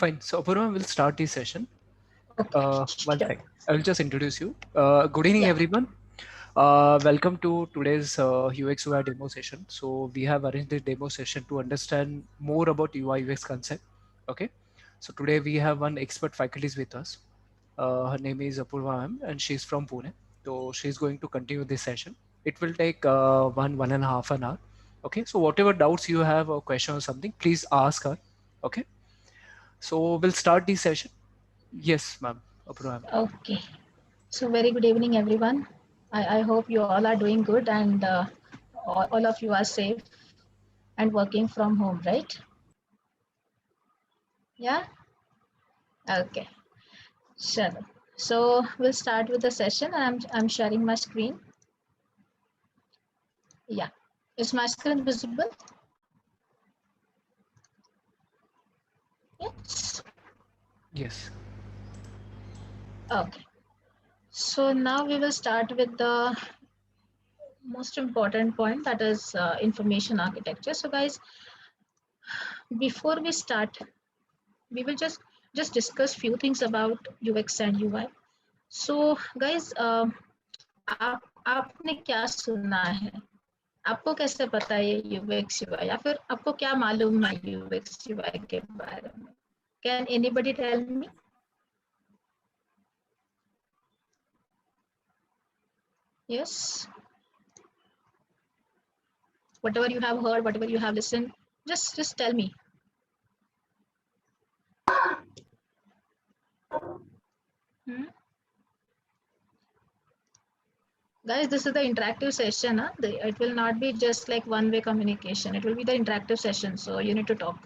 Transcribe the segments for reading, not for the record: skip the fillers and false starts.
Fine. So Apurva will start the session. Okay, One sure. sec. I will just introduce you. Good evening, Yeah. everyone. Welcome to today's UX UI demo session. So we have arranged this demo session to understand more about UI UX concept. Okay. So today we have one expert faculty with us. Her name is Apurva ma'am, and she's from Pune. So she's going to continue this session. It will take one and a half an hour. Okay. So whatever doubts you have or question or something, please ask her. Okay. So we'll start the session. Yes, ma'am. Apurva ma'am. Okay. So very good evening, everyone. I hope you all are doing good and all of you are safe and working from home, right? Yeah. Okay. Sure. So we'll start with the session. I'm sharing my screen. Yeah. Is my screen visible? Yes. Yes. Okay. So now we will start with the most important point, that is information architecture. So guys, before we start, we will just discuss few things about UX and UI. So guys, आपने क्या सुना है? आपको कैसे पता है ये UX UI, या फिर आपको क्या मालूम है UX UI के बारे में? Can anybody tell me? Yes. Whatever you have heard, whatever you have listened, just tell me. Hmm? Guys, this is the interactive session. Huh? It will not be just like one-way communication. It will be the interactive session. So you need to talk.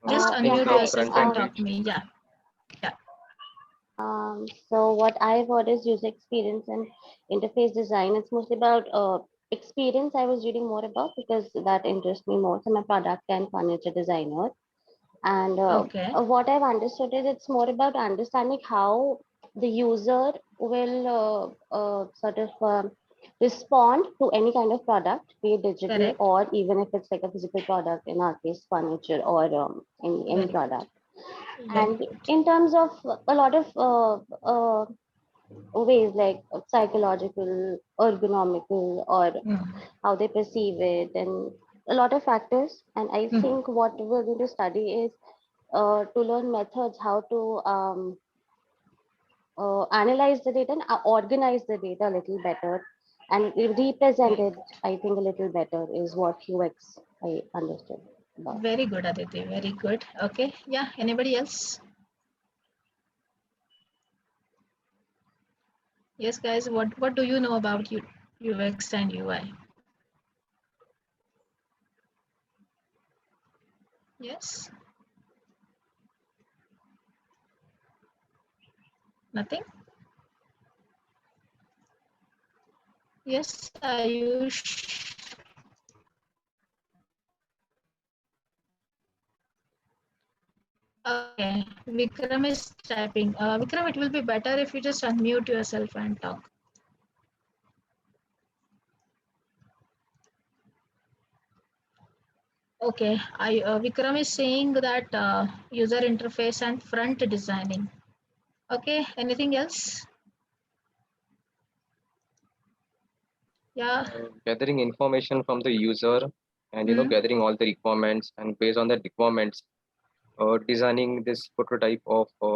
Just Yeah, unmute hi. yourself and talk to me. Yeah. Yeah. So what I've heard is user experience and interface design. It's mostly about experience I was reading more about because that interests me more. So I'm a product and furniture designer. And Okay. what I've understood is it's more about understanding how the user will sort of respond to any kind of product, be it digital Correct. or even if it's like a physical product, in our case, furniture or any Very good. product. Very And good. in terms of a lot of ways like psychological, ergonomical, or Mm. how they perceive it, and a lot of factors. And I Mm. think what we're going to study is to learn methods how to analyze the data and organize the data a little better and represent it, I think, a little better is what UX I understood about. Very good, Aditi. Very good. Okay. Yeah. Anybody else? Yes, guys. What do you know about UX and UI? Yes. Nothing. Yes. Okay. Vikram is typing. Vikram, it will be better if you just unmute yourself and talk. Okay, Vikram is saying that user interface and front designing. Okay, anything else? Yeah. Gathering information from the user and Hmm. gathering all the requirements, and based on the requirements designing this prototype of a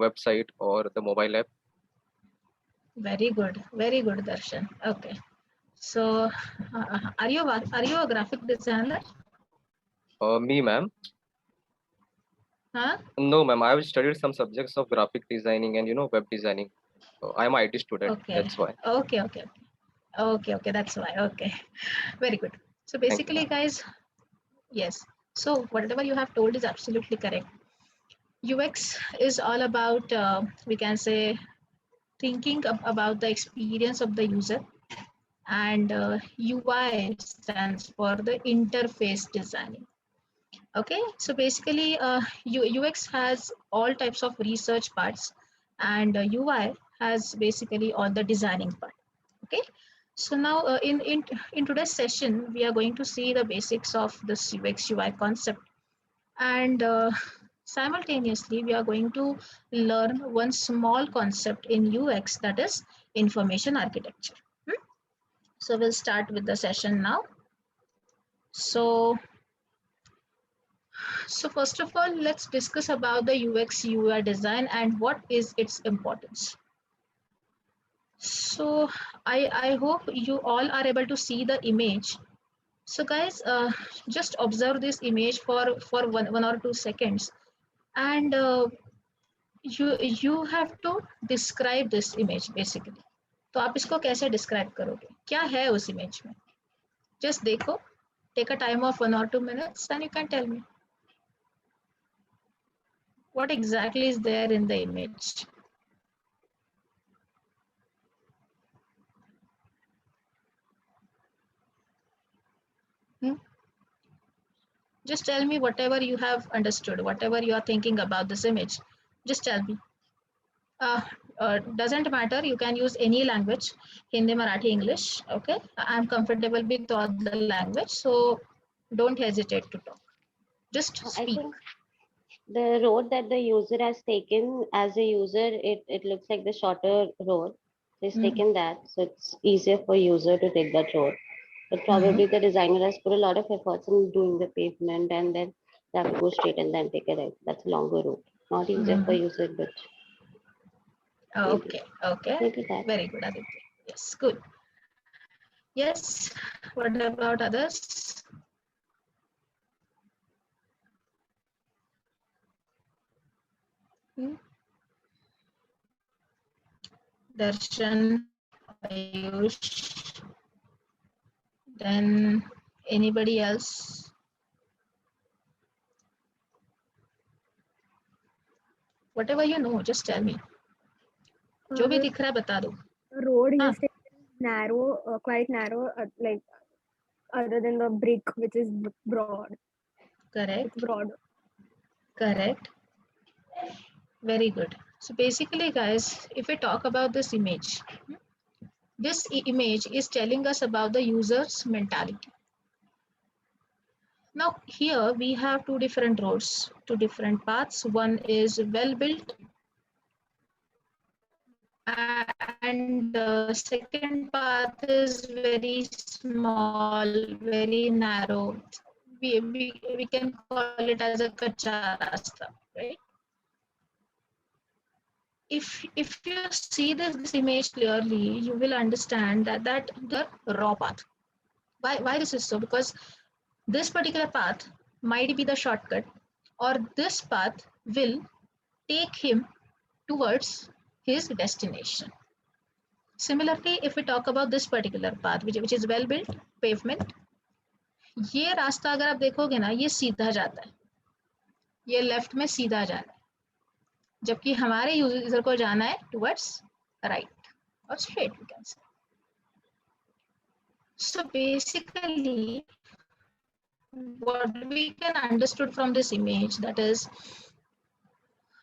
website or the mobile app. Very good, Darshan. Okay, so are you a graphic designer? Me, ma'am? Huh? No, ma'am. I've studied some subjects of graphic designing and web designing. I'm an IT student, Okay, that's why. okay. That's why. Okay, very good. So Thank you, basically, ma'am. guys, yes. So whatever you have told is absolutely correct. UX is all about we can say thinking about the experience of the user, and UI stands for the interface designing. Okay, so basically UX has all types of research parts, and UI has basically all the designing part. Okay, so now in today's session we are going to see the basics of this UX UI concept, and Simultaneously, we are going to learn one small concept in UX, that is information architecture. So we'll start with the session now. So first of all, let's discuss about the UX UI design and what is its importance. So I hope you all are able to see the image. So guys, just observe this image for one or 2 seconds, and you have to describe this image basically. तो आप इसको कैसे describe करोगे? क्या है उस image में? Just देखो, take a time of 1 or 2 minutes, and you can tell me what exactly is there in the image. Just tell me whatever you have understood, whatever you are thinking about this image. Just tell me. Doesn't matter, you can use any language, Hindi, Marathi, English. Okay, I'm comfortable with all the language, so don't hesitate to talk. Just I speak. think the road that the user has taken as a user, it looks like the shorter road. He's taken that, so it's easier for user to take that road. But probably the designer has put a lot of efforts in doing the pavement, and then they have to go straight and then take a right. That's a longer route. Not easier for user, but Okay, okay, maybe that. very good, Aditya. Yes, good. Yes, what about others? Darshan, Ayush, then anybody else? Whatever you know, just tell me. जो भी दिख रहा है बता दो. Road is narrow, quite narrow, like other than the brick, which is broad. Correct. It's broad. Correct. Very good. So basically, guys, if we talk about this image is telling us about the user's mentality. Now here we have two different roads, two different paths. One is well built, and the second path is very small, very narrow. We can call it as a kacha rasta, right? If you see this image clearly, you will understand that the raw path. Why this is so? Because this particular path might be the shortcut, or this path will take him towards his destination. Similarly, if we talk about this particular path, which is well built pavement, ये रास्ता अगर आप देखोगे ना, ये सीधा जाता है, ये लेफ्ट में सीधा जा रहा है, जबकि हमारे यूजर को जाना है टुवर्ड्स राइट और straight, we can say. So basically, what we can understood from this image, that is,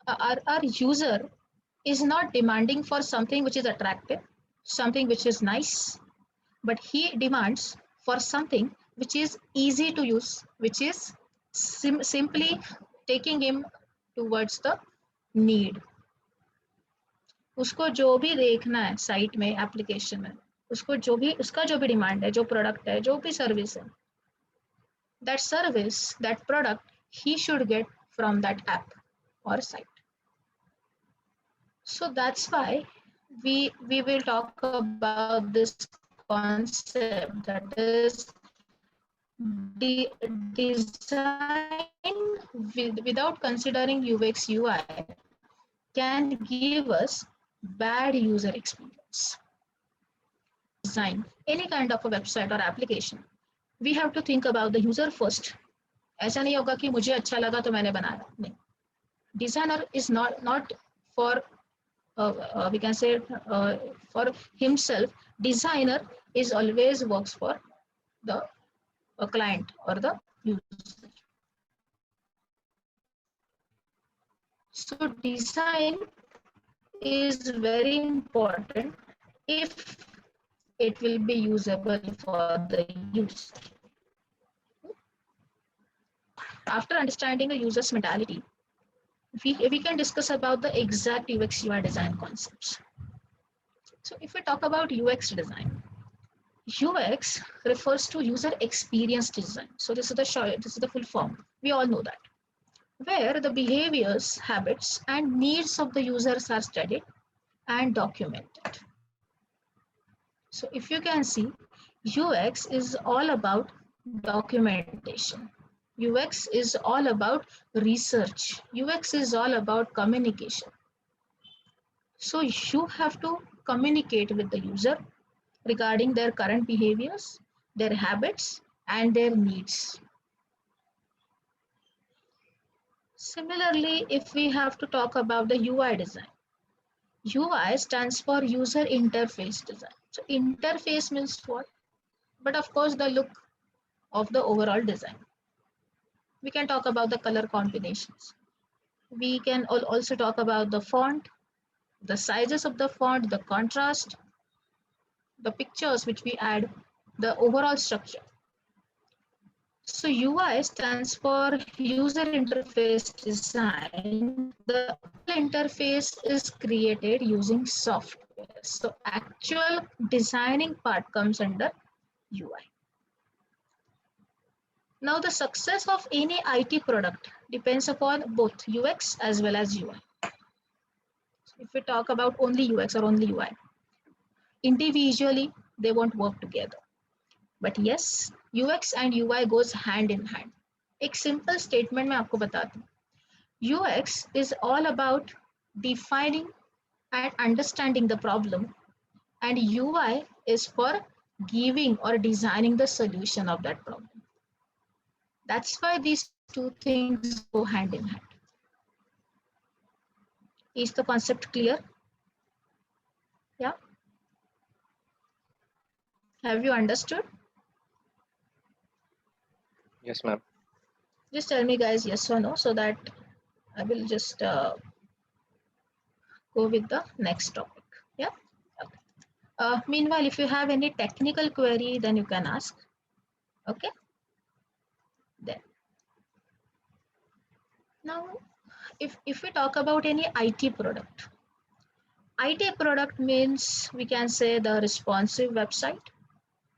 our user is not demanding for something which is attractive, something which is nice, but he demands for something which is easy to use, which is simply taking him towards the need. उसको जो भी देखना है site में, application में, उसको जो भी उसका जो भी डिमांड है, जो प्रोडक्ट है, जो भी सर्विस है, that service, that product, he should get from that app or site. So that's why we will talk about this concept, that is design without considering UX UI can give us bad user experience. Design any kind of a website or application, we have to think about the user first. ऐसा नहीं होगा कि मुझे अच्छा लगा तो मैंने बनाया, नहीं. Designer is not for we can say for himself. Designer is always works for the client or the user. So design is very important if it will be usable for the user. After understanding the user's mentality, we can discuss about the exact UX UI design concepts. So if we talk about UX design, UX refers to user experience design. So this is the short, this is the full form. We all know that. Where the behaviors, habits, and needs of the users are studied and documented. So if you can see, UX is all about documentation. UX is all about research. UX is all about communication. So you have to communicate with the user regarding their current behaviors, their habits, and their needs. Similarly, if we have to talk about the UI design, UI stands for user interface design. So interface means what? But of course, the look of the overall design. We can talk about the color combinations. We can also talk about the font, the sizes of the font, the contrast, the pictures which we add, the overall structure. So UI stands for user interface design. The interface is created using software. So actual designing part comes under UI. Now the success of any IT product depends upon both UX as well as UI. If we talk about only UX or only UI, individually they won't work together. But yes, UX and UI goes hand in hand. एक simple statement मैं आपको बताती हूँ. UX is all about defining and understanding the problem, and UI is for giving or designing the solution of that problem. That's why these two things go hand in hand. Is the concept clear? Yeah. Have you understood? Yes, ma'am. Just tell me, guys, yes or no, so that I will just go with the next topic. Yeah. Okay. Meanwhile, if you have any technical query, then you can ask. Okay. Then. Now, if we talk about any IT product means we can say the responsive website,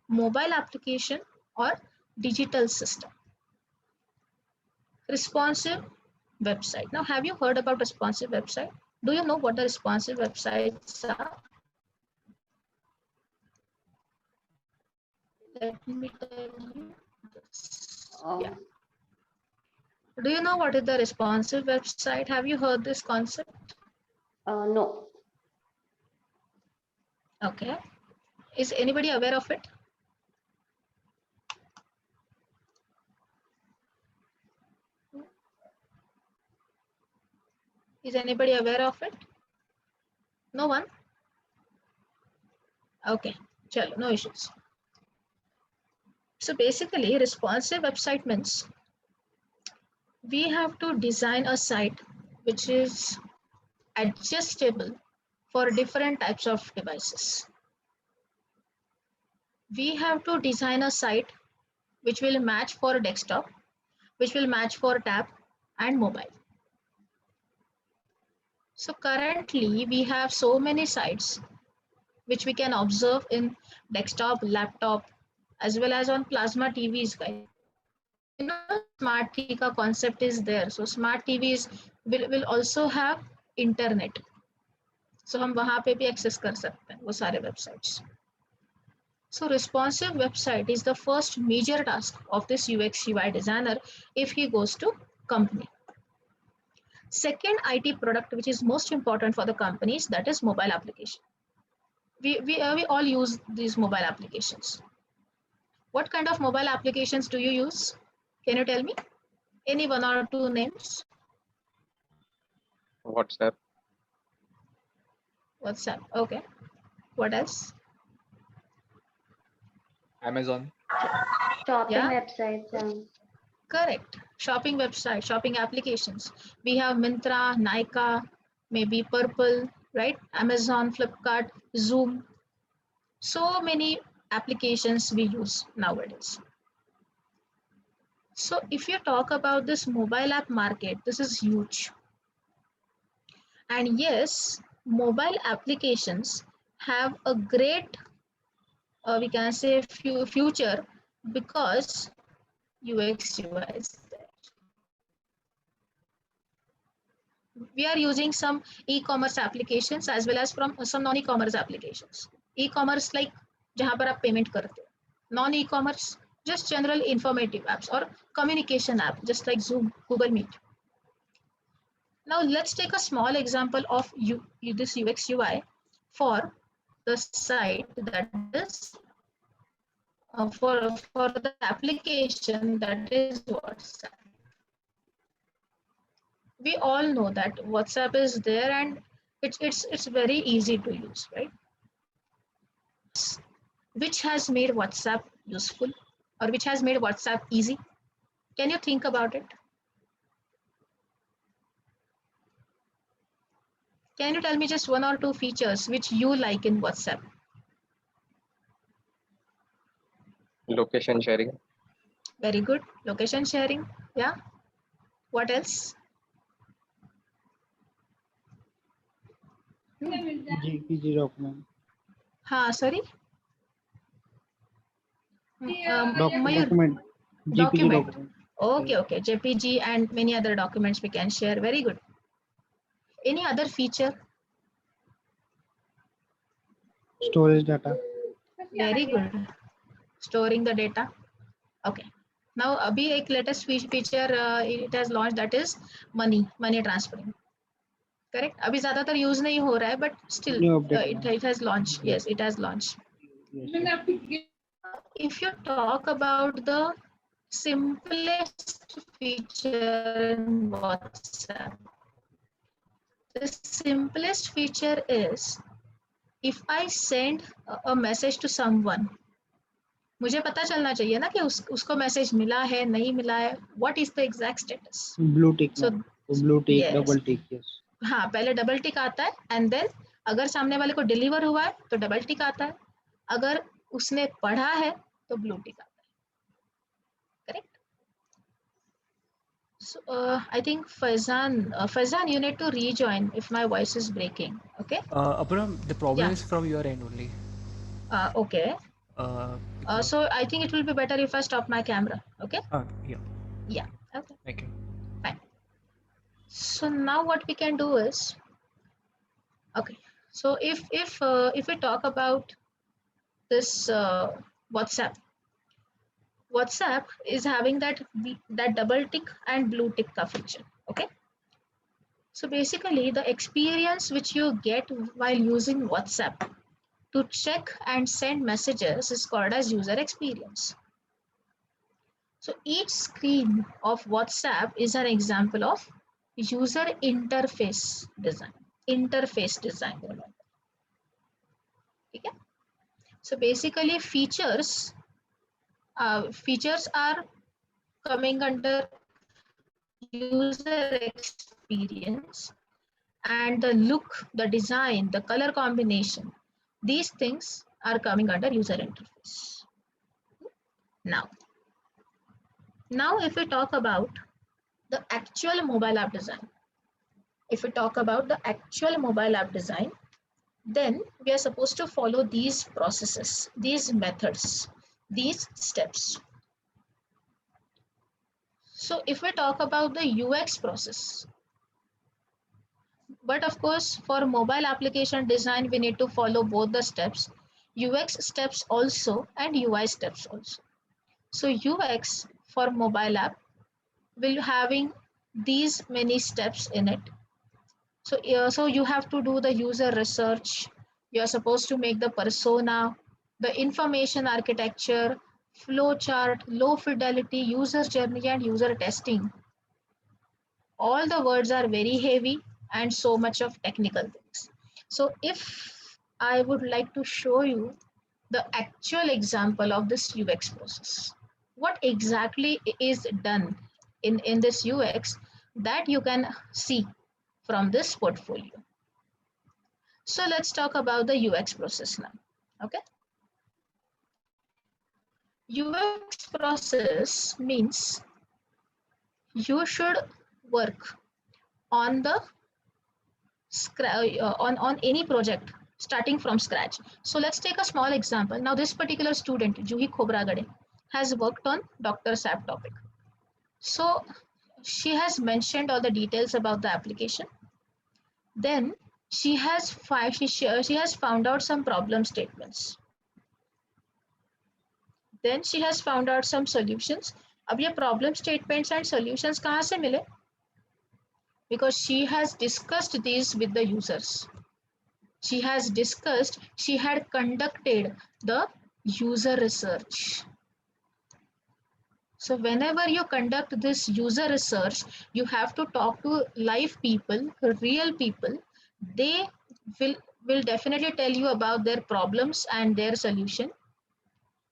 mobile application, or digital system. Responsive website. Now, have you heard about responsive website? Do you know what the responsive websites are? Let me tell you. Yeah. Do you know what is the responsive website? Have you heard this concept? No. Okay. Is anybody aware of it? Is anybody aware of it? No one? Okay. Chalo, no issues. So basically, responsive website means we have to design a site which is adjustable for different types of devices. We have to design a site which will match for desktop, which will match for tab and mobile. So currently we have so many sites which we can observe in desktop, laptop, as well as on plasma TVs, guys. You know, smart TV ka concept is there. So smart TVs will also have internet. So हम वहाँ पे भी access कर सकते हैं वो सारे websites. So responsive website is the first major task of this UX UI designer if he goes to company. Second IT product which is most important for the companies, that is mobile application. We all use these mobile applications. What kind of mobile applications do you use? Can you tell me? Any one or two names? WhatsApp. WhatsApp. Okay. What else? Amazon. Shopping Yeah. websites. Correct. Shopping website, shopping applications. We have Myntra, Nykaa, maybe Purple, right? Amazon, Flipkart, Zoom. So many applications we use nowadays. So if you talk about this mobile app market, this is huge. And yes, mobile applications have a great, we can say, future because UX UI is there. We are using some e-commerce applications as well as from some non-e-commerce applications. E-commerce like जहाँ पर आप payment करते हो. Non-e-commerce just general informative apps or communication app just like Zoom, Google Meet. Now let's take a small example of this UX UI for the site that is for the application that is WhatsApp. We all know that WhatsApp is there and it's very easy to use, right? Which has made WhatsApp useful or which has made WhatsApp easy? Can you think about it? Can you tell me just one or two features which you like in WhatsApp? Location sharing. Very good. Location sharing. Yeah. What else? JPG document. Sorry. Mayur. Document. JPG Document. document. Okay, okay. JPG and many other documents we can share. Very good. Any other feature? Storage data. Very good. Storing the data. Okay. Now, abhi ek latest feature it has launched, that is money transferring. Correct. Abhi zyadatar use nahi ho raha hai, but still New update. it has launched. Yes, it has launched. Yes. If you talk about the simplest feature in WhatsApp, the simplest feature is if I send a message to someone, मुझे पता चलना चाहिए ना कि उसको message मिला है नहीं मिला है. What is the exact status? Blue tick. So blue tick, yes. double tick. Yes. हाँ, पहले डबल टिक आता है एंड देन अगर सामने वाले को डिलीवर हुआ है तो डबल टिक आता है, अगर उसने पढ़ा है तो ब्लू टिक आता है. Correct. So I think Faizan, you need to rejoin if my voice is breaking. Okay. Aparna, the problem Yeah. is from your end only. Okay. So I think it will be better if I stop my camera. Okay. Yeah. Yeah. Okay. Thank you. Fine. So now what we can do is, okay. So if we talk about this WhatsApp is having that double tick and blue tick ka feature. Okay. So basically the experience which you get while using WhatsApp to check and send messages is called as user experience. So each screen of WhatsApp is an example of user interface design. Remember. Okay? So basically features are coming under user experience, and the look, the design, the color combination, these things are coming under user interface. Now if we talk about the actual mobile app design, then we are supposed to follow these processes, these methods, these steps. So if we talk about the UX process, but of course for mobile application design we need to follow both the steps, UX steps also and UI steps also. So UX for mobile app will having these many steps in it. So you have to do the user research, you are supposed to make the persona, the information architecture, flow chart, low fidelity, user journey and user testing. All the words are very heavy and so much of technical things. So if I would like to show you the actual example of this UX process, what exactly is done in this UX, that you can see from this portfolio. So let's talk about the UX process now. Okay. UX process means you should work on the on any project starting from scratch. So let's take a small example. Now this particular student, Juhi Khobragade, has worked on Dr. SAP topic. So she has mentioned all the details about the application. Then she has found out some problem statements. Then she has found out some solutions. अब ये problem statements and solutions कहाँ से मिले? Because she has discussed these with the users. She had conducted the user research. So whenever you conduct this user research, you have to talk to live people, real people. They will definitely tell you about their problems and their solution.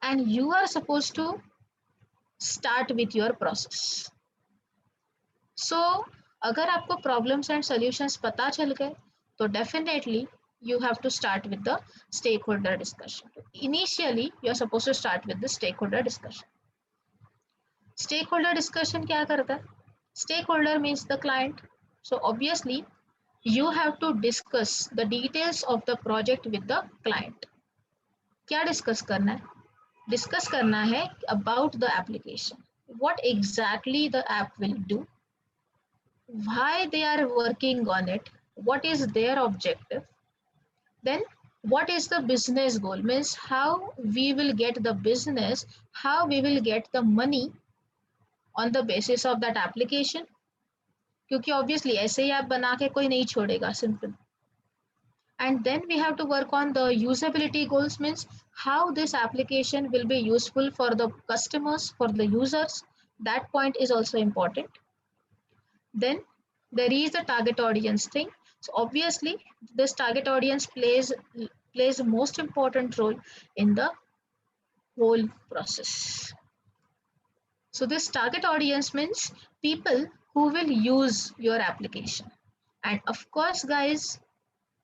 And you are supposed to start with your process. So अगर आपको problems and solutions पता चल गए, तो definitely you have to start with the stakeholder discussion. Initially, you are supposed to start with the stakeholder discussion. Stakeholder discussion क्या करता है? Stakeholder means the client. So obviously, you have to discuss the details of the project with the client. क्या discuss करना है? Discuss करना है about the application. What exactly the app will do, why they are working on it, what is their objective, then what is the business goal, means how we will get the business, how we will get the money on the basis of that application. क्योंकि obviously ऐसे ही आप बना के कोई नहीं छोड़ेगा, simple. And then we have to work on the usability goals, means how this application will be useful for the customers, for the users. That point is also important. Then there is the target audience thing. So obviously this target audience plays the most important role in the whole process. So this target audience means people who will use your application. And of course, guys,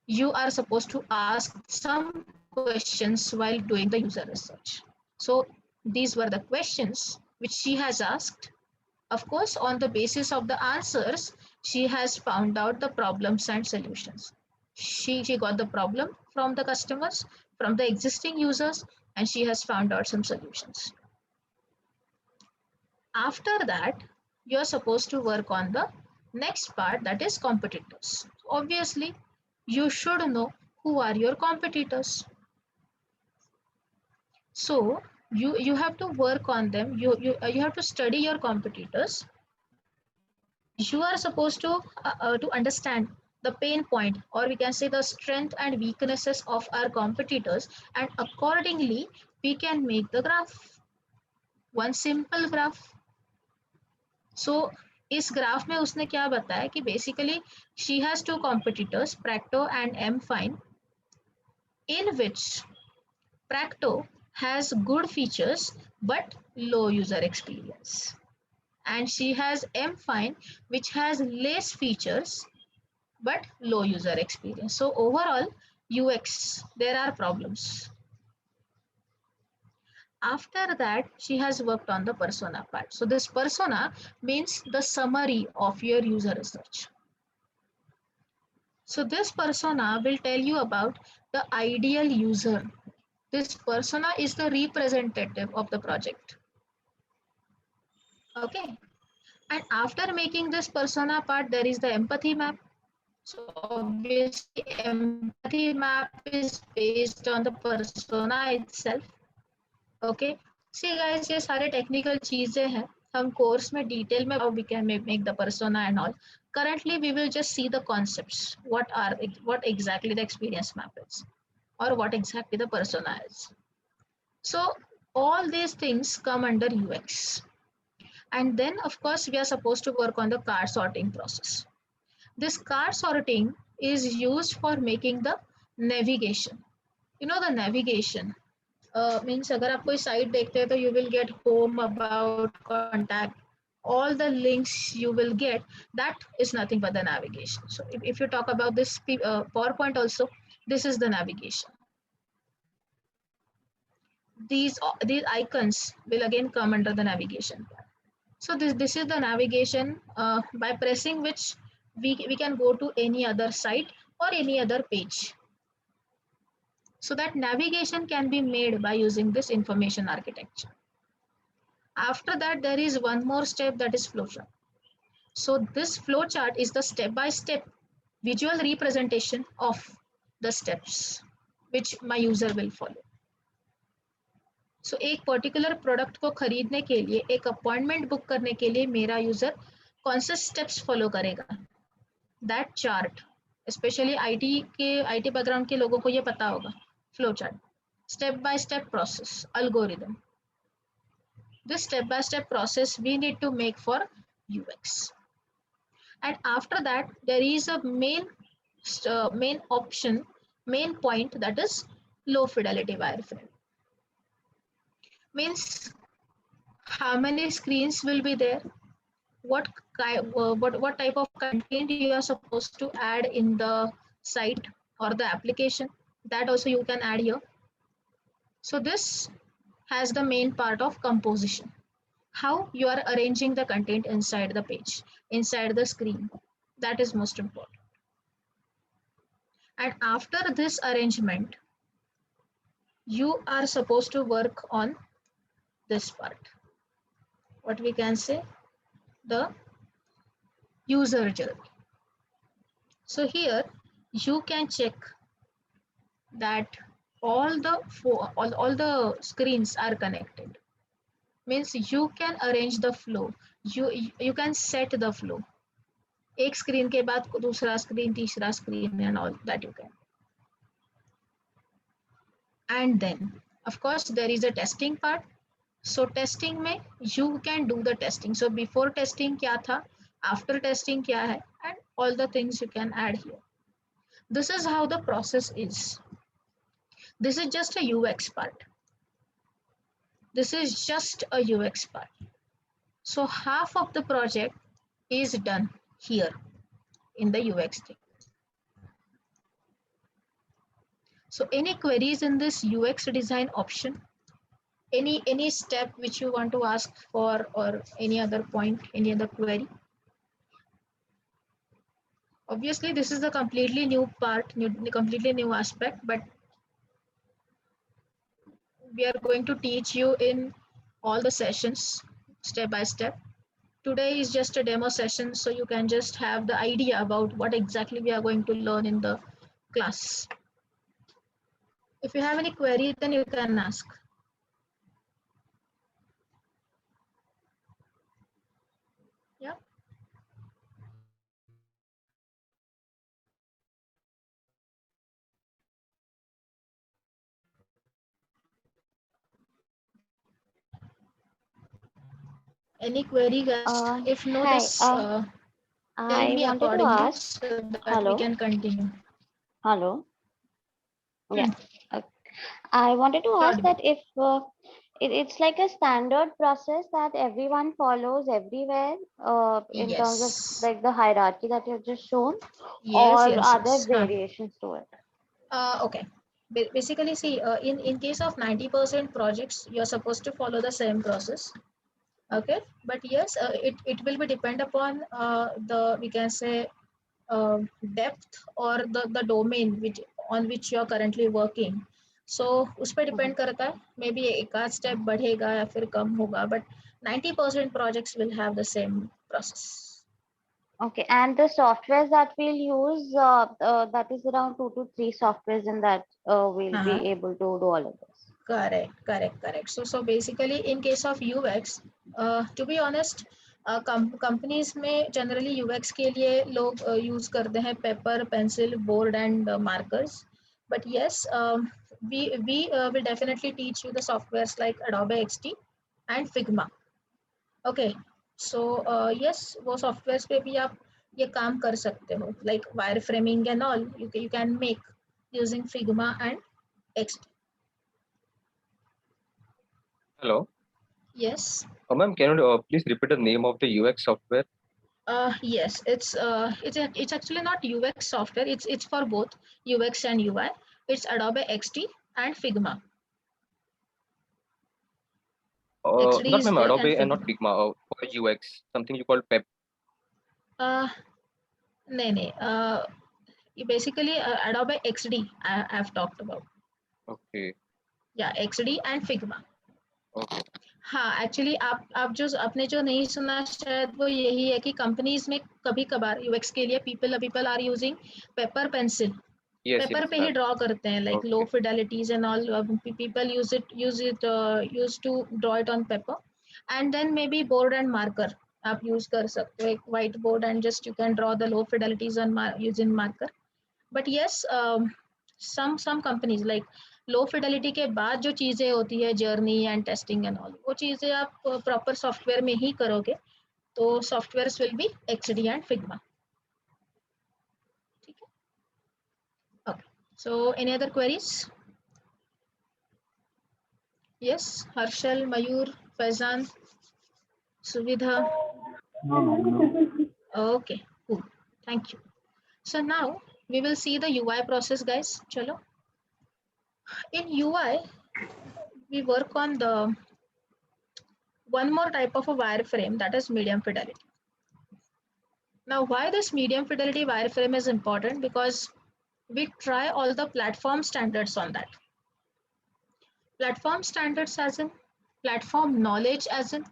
you are supposed to ask some questions while doing the user research. So these were the questions which she has asked. Of course, on the basis of the answers, she has found out the problems and solutions. She got the problem from the customers, from the existing users, and she has found out some solutions. After that, you're supposed to work on the next part, that is competitors. Obviously, you should know who are your competitors. So you have to work on them. You have to study your competitors. You are supposed to understand the pain point, or we can say the strength and weaknesses of our competitors, and accordingly we can make the graph, one simple graph. So इस graph में उसने क्या बताया कि basically she has two competitors, Practo and M-Fine, in which Practo has good features but low user experience, and she has M-Fine which has less features but low user experience. So overall UX, there are problems. After that, she has worked on the persona part. So this persona means the summary of your user research. So this persona will tell you about the ideal user. This persona is the representative of the project. Okay. And after making this persona part, there is the empathy map. So obviously empathy map is based on the persona itself. Okay. See guys, ये सारे technical चीजें हैं. हम course में detail में how we can make the persona and all. Currently, we will just see the concepts. What exactly the experience map is, or what exactly the persona is. So all these things come under UX. And then of course, we are supposed to work on the card sorting process. This card sorting is used for making the navigation. You know the navigation means अगर आप कोई site देखते हैं तो you will get home, about, contact, all the links you will get. That is nothing but the navigation. So if you talk about this PowerPoint also, this is the navigation. These icons will again come under the navigation part. So this is the navigation by pressing which we can go to any other site or any other page. So that navigation can be made by using this information architecture. After that, there is one more step, that is flowchart. So this flowchart is the step-by-step visual representation of the steps which my user will follow. So एक particular product को खरीदने के लिए, एक appointment book करने के लिए मेरा यूजर कौन से स्टेप्स फॉलो करेगा, that chart, specially IT background के लोगों को ये पता होगा, flow chart, step by step process, algorithm. This step by step process we need to make for UX. And after that, there is a main point, that is low fidelity wireframe. Means how many screens will be there, what type of content you are supposed to add in the site or the application, that also you can add here. So this has the main part of composition, how you are arranging the content inside the page, inside the screen. That is most important. And after this arrangement, you are supposed to work on this part, what we can say, the user journey. So here you can check that all the screens are connected. Means you can arrange the flow, you can set the flow, एक screen के बाद दूसरा screen, तीसरा screen, and all that you can. And then of course there is a testing part. So testing में you can do the testing. So before testing क्या था, after testing क्या है, and all the things you can add here. This is how the process is. This is just a UX part. This is just a UX part. So half of the project is done here in the UX team. So any queries in this UX design option, any step which you want to ask for, or any other point, any other query? Obviously this is a completely new part, completely new aspect, but we are going to teach you in all the sessions step by step. Today is just a demo session, so you can just have the idea about what exactly we are going to learn in the class. If you have any query, then you can ask. Yeah. Any query, guys? If no, Hi. just tell I me wanted to accordingly ask. so that Hello. we can continue. Hello. Yeah. I wanted to ask Audible. that if it's like a standard process that everyone follows everywhere in terms of Yes. like the hierarchy that you've just shown, Yes, or yes, are there yes. variations to it? Okay. Basically, see, in case of 90% projects, you're supposed to follow the same process. Okay, but yes, it will be depend upon the, we can say, depth or the domain on which you are currently working. So उस पर depend करता है, maybe एक आध step बढ़ेगा या फिर कम होगा, but 90% projects will have the same process. Okay, and the softwares that we'll use, that is around 2 to 3 softwares in that we'll be able to do all of this. Correct. So basically, in case of UX, to be honest, companies में generally UX के लिए लोग use करते हैं paper, pencil, board and markers. But yes, we will definitely teach you the softwares like Adobe XD and Figma. Okay, so yes, वो softwares पे भी आप ये काम कर सकते हो, like wireframing and all you can make using Figma and XD. Hello. Yes. Ma'am, can you please repeat the name of the UX software? Yes, it's actually not UX software. It's for both UX and UI. It's Adobe XD and Figma. XD Not is ma'am, there Adobe and and not Figma. For UX, something you call PEP. नहीं. basically Adobe XD I have talked about. Okay. Yeah, XD and Figma. Okay. हाँ actually आप जो आपने जो नहीं सुना शायद वो यही है कि कंपनीज में कभी कभार यूएक्स के लिए people are using paper pencil Yes, paper yes, पे ही ma'am. ड्रॉ करते हैं like low Okay. Fidelities and all people use to draw it on paper and then maybe board and marker आप use कर सकते हो एक white board and just you can draw the low fidelities on using marker but yes some companies like low fidelity के बाद जो चीजें होती है journey and testing and all वो चीजें आप प्रॉपर सॉफ्टवेयर में ही करोगे तो software will be XD and Figma ठीक है okay so any other queries yes Harshal Mayur Faizan Suvidha No, ma'am, no. okay cool thank you so now we will see the UI process guys chalo in UI we work on the one more type of a wireframe that is medium fidelity. Now, why this medium fidelity wireframe is important? Because we try all the platform standards on that. Platform standards as in platform knowledge as in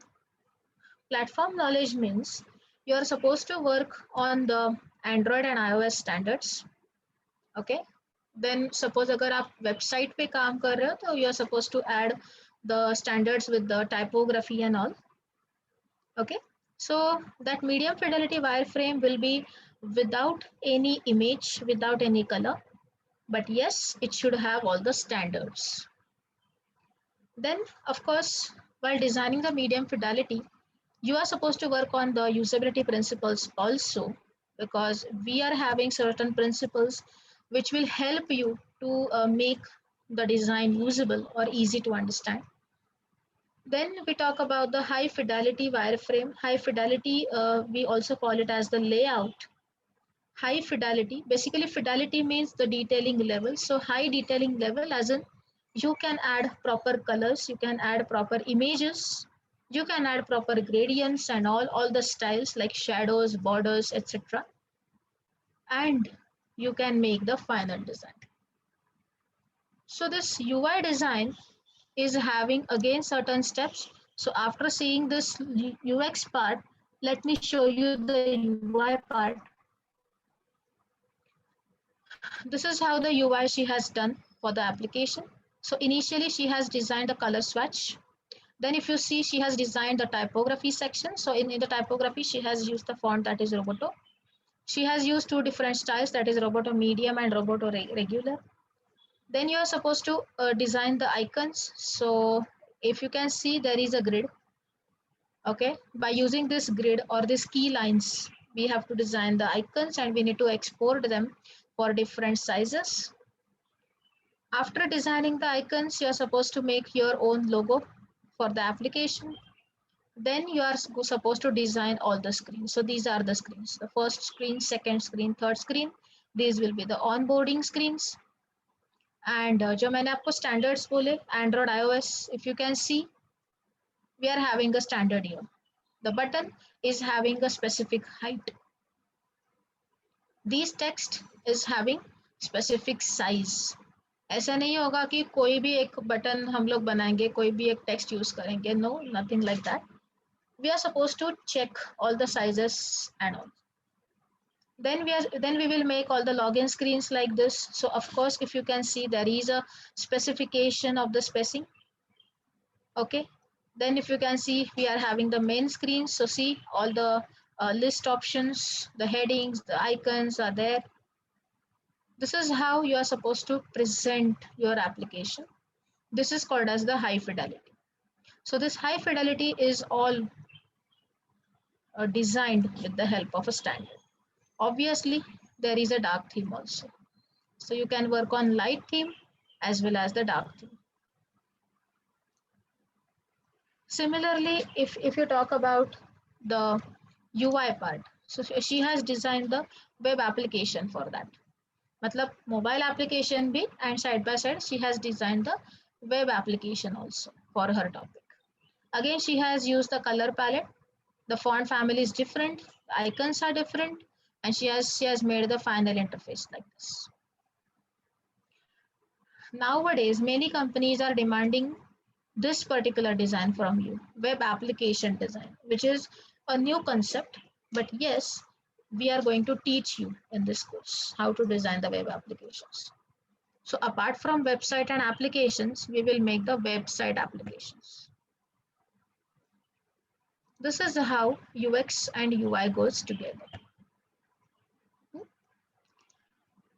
platform knowledge means you are supposed to work on the Android and iOS standards. Okay. Then suppose अगर आप website पे काम कर रहे हो तो you are supposed to add the standards with the typography and all. Okay. So that medium fidelity wireframe will be without any image, without any color, but yes, it should have all the standards. Then, of course, while designing the medium fidelity, you are supposed to work on the usability principles also, because we are having certain principles which will help you to make the design usable or easy to understand. Then we talk about the high fidelity wireframe. High fidelity, we also call it as the layout. High fidelity, basically fidelity means the detailing level. So high detailing level as in you can add proper colors, you can add proper images, you can add proper gradients and all the styles like shadows, borders, etc. And you can make the final design. So this UI design is having again certain steps. So after seeing this UX part, let me show you the UI part. This is how the UI she has done for the application. So initially she has designed the color swatch. Then if you see, she has designed the typography section. So in the typography, she has used the font that is Roboto. She has used two different styles that is Roboto medium and Roboto regular. Then you are supposed to design the icons. So if you can see, there is a grid. Okay, by using this grid or these key lines, we have to design the icons and we need to export them for different sizes. After designing the icons, you are supposed to make your own logo for the application. Then you are supposed to design all the screens. So these are the screens, the first screen, second screen, third screen. These will be the onboarding screens. And जो मैंने आपको standards बोले, Android, iOS, if you can see, we are having a standard here. The button is having a specific height. This text is having specific size. ऐसा नहीं होगा कि कोई भी एक बटन हम लोग बनाएंगे, कोई भी एक टेक्स्ट यूज करेंगे. No, nothing like that. We are supposed to check all the sizes and all. Then we will make all the login screens like this. So of course, if you can see, there is a specification of the spacing. Okay. Then if you can see, we are having the main screen. So see all the list options, the headings, the icons are there. This is how you are supposed to present your application. This is called as the high fidelity. So this high fidelity is all designed with the help of a standard. Obviously, there is a dark theme also. So you can work on light theme as well as the dark theme. Similarly, if you talk about the UI part, so she has designed the web application for that. Matlab mobile application bhi, and side by side she has designed the web application also for her topic. Again, she has used the color palette. The font family is different, the icons are different. and she has made the final interface like this. Nowadays, many companies are demanding this particular design from you, web application design, which is a new concept. But yes, we are going to teach you in this course how to design the web applications. So apart from website and applications, we will make the website applications. This is how UX and UI goes together.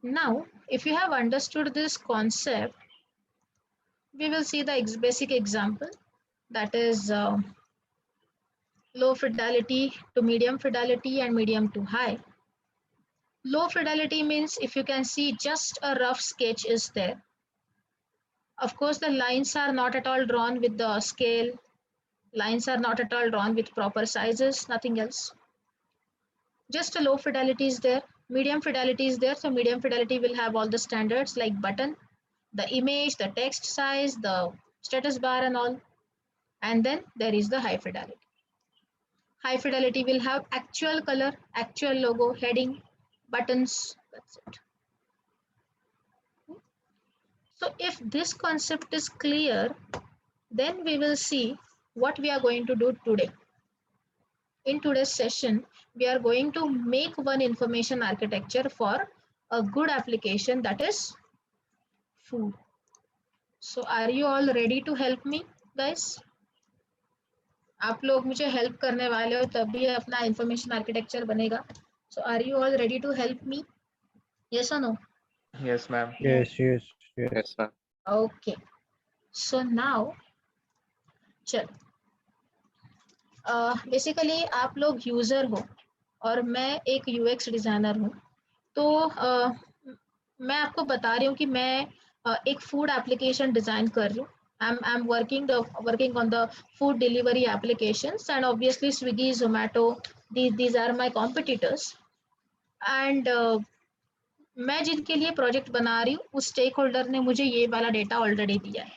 Now, if you have understood this concept, we will see the basic example, that is low fidelity to medium fidelity and medium to high. Low fidelity means if you can see just a rough sketch is there. Of course, the lines are not at all drawn with the scale. Lines are not at all drawn with proper sizes, nothing else. Just a low fidelity is there. Medium fidelity is there. So medium fidelity will have all the standards like button, the image, the text size, the status bar and all. And then there is the high fidelity. High fidelity will have actual color, actual logo, heading, buttons, that's it. So if this concept is clear, then we will see what we are going to do today. In today's session, we are going to make one information architecture for a good application, that is food. So are you all ready to help me, guys? आप लोग मुझे help करने वाले हो तभी अपना information architecture बनेगा. So are you all ready to help me? Yes or no? Yes, ma'am. Yes. Yes, ma'am. Okay. So now, चलो. बेसिकली आप लोग यूजर हो और मैं एक यूएक्स डिजाइनर हूँ. तो मैं आपको बता रही हूँ कि मैं एक फूड एप्लीकेशन डिजाइन कर रही हूँ. I'm working on the food delivery applications, and obviously Swiggy, Zomato, these are my competitors. And मैं जिनके लिए प्रोजेक्ट बना रही हूँ उस स्टेक होल्डर ने मुझे ये वाला डेटा ऑलरेडी दिया है.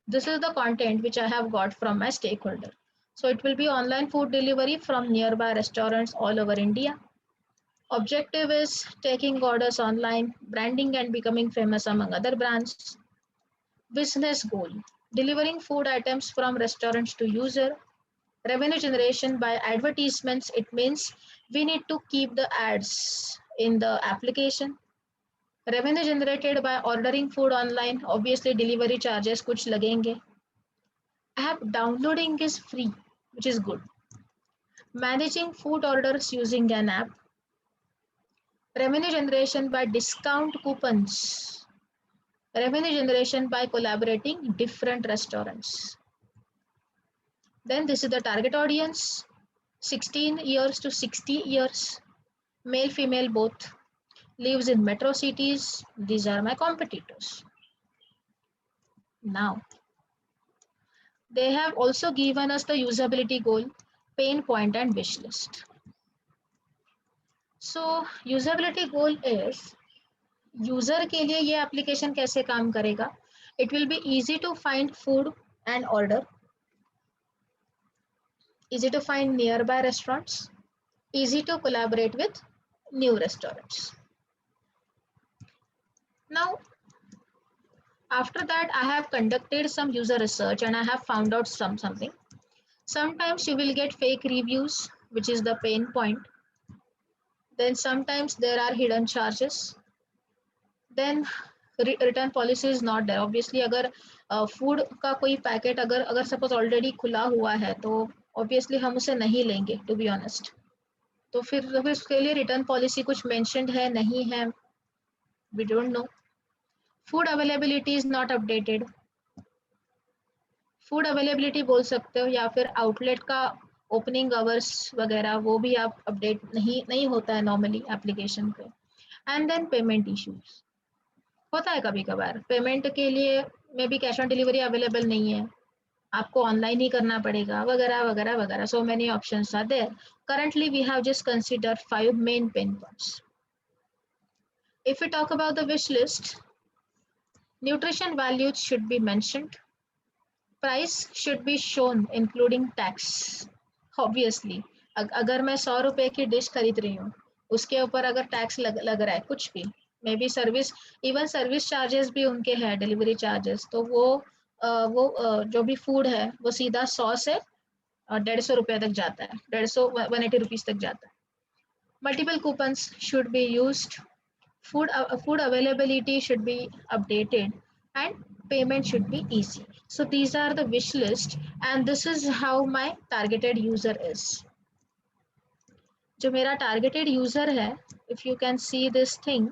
This is the content which I have got from my stakeholder. So it will be online food delivery from nearby restaurants all over India. Objective is taking orders online, branding and becoming famous among other brands. Business goal, delivering food items from restaurants to user. Revenue generation by advertisements, it means we need to keep the ads in the application. Revenue generated by ordering food online, obviously delivery charges कुछ लगेंगे. App downloading is free, which is good. Managing food orders using an app. Revenue generation by discount coupons. Revenue generation by collaborating different restaurants. Then this is the target audience, 16 years to 60 years, male, female both, lives in metro cities. These are my competitors. Now, they have also given us the usability goal, pain point and wish list. So usability goal is, user के लिए ये application कैसे काम करेगा? It will be easy to find food and order, easy to find nearby restaurants, easy to collaborate with new restaurants. Now, after that, I have conducted some user research and I have found out something. Sometimes you will get fake reviews, which is the pain point. Then sometimes there are hidden charges. Then return policy is not there. Obviously, अगर food का कोई packet अगर suppose already खुला हुआ है तो obviously हम उसे नहीं लेंगे, to be honest. तो फिर उसके लिए return policy कुछ mentioned है नहीं है, we don't know. Food availability is not updated. Food availability बोल सकते हो या फिर आउटलेट का ओपनिंग आवर्स वगैरह वो भी आप अपडेट नहीं होता है नॉर्मली एप्लीकेशन पे. एंड देन पेमेंट इश्यूज होता है कभी कभार. पेमेंट के लिए may be cash on delivery available नहीं है, आपको ऑनलाइन ही करना पड़ेगा वगैरह वगैरह वगैरह. So many options are there. Currently we have just considered 5 main pain points. If we talk about the wish list, nutrition values should be mentioned. Price should be shown including tax. Obviously, अगर मैं 100 रुपए की dish खरीद रही हूँ उसके ऊपर अगर टैक्स लग रहा है कुछ भी, may be service, even service charges भी उनके हैं, डिलीवरी चार्जेस, तो वो जो भी फूड है वो सीधा 100 से 150 रुपये तक जाता है, 180 रुपीज तक जाता है. Multiple coupons should be used, food availability should be updated, and payment should be easy. So these are the wish list, and this is how my targeted user is. जो मेरा targeted user है, if you can see this thing,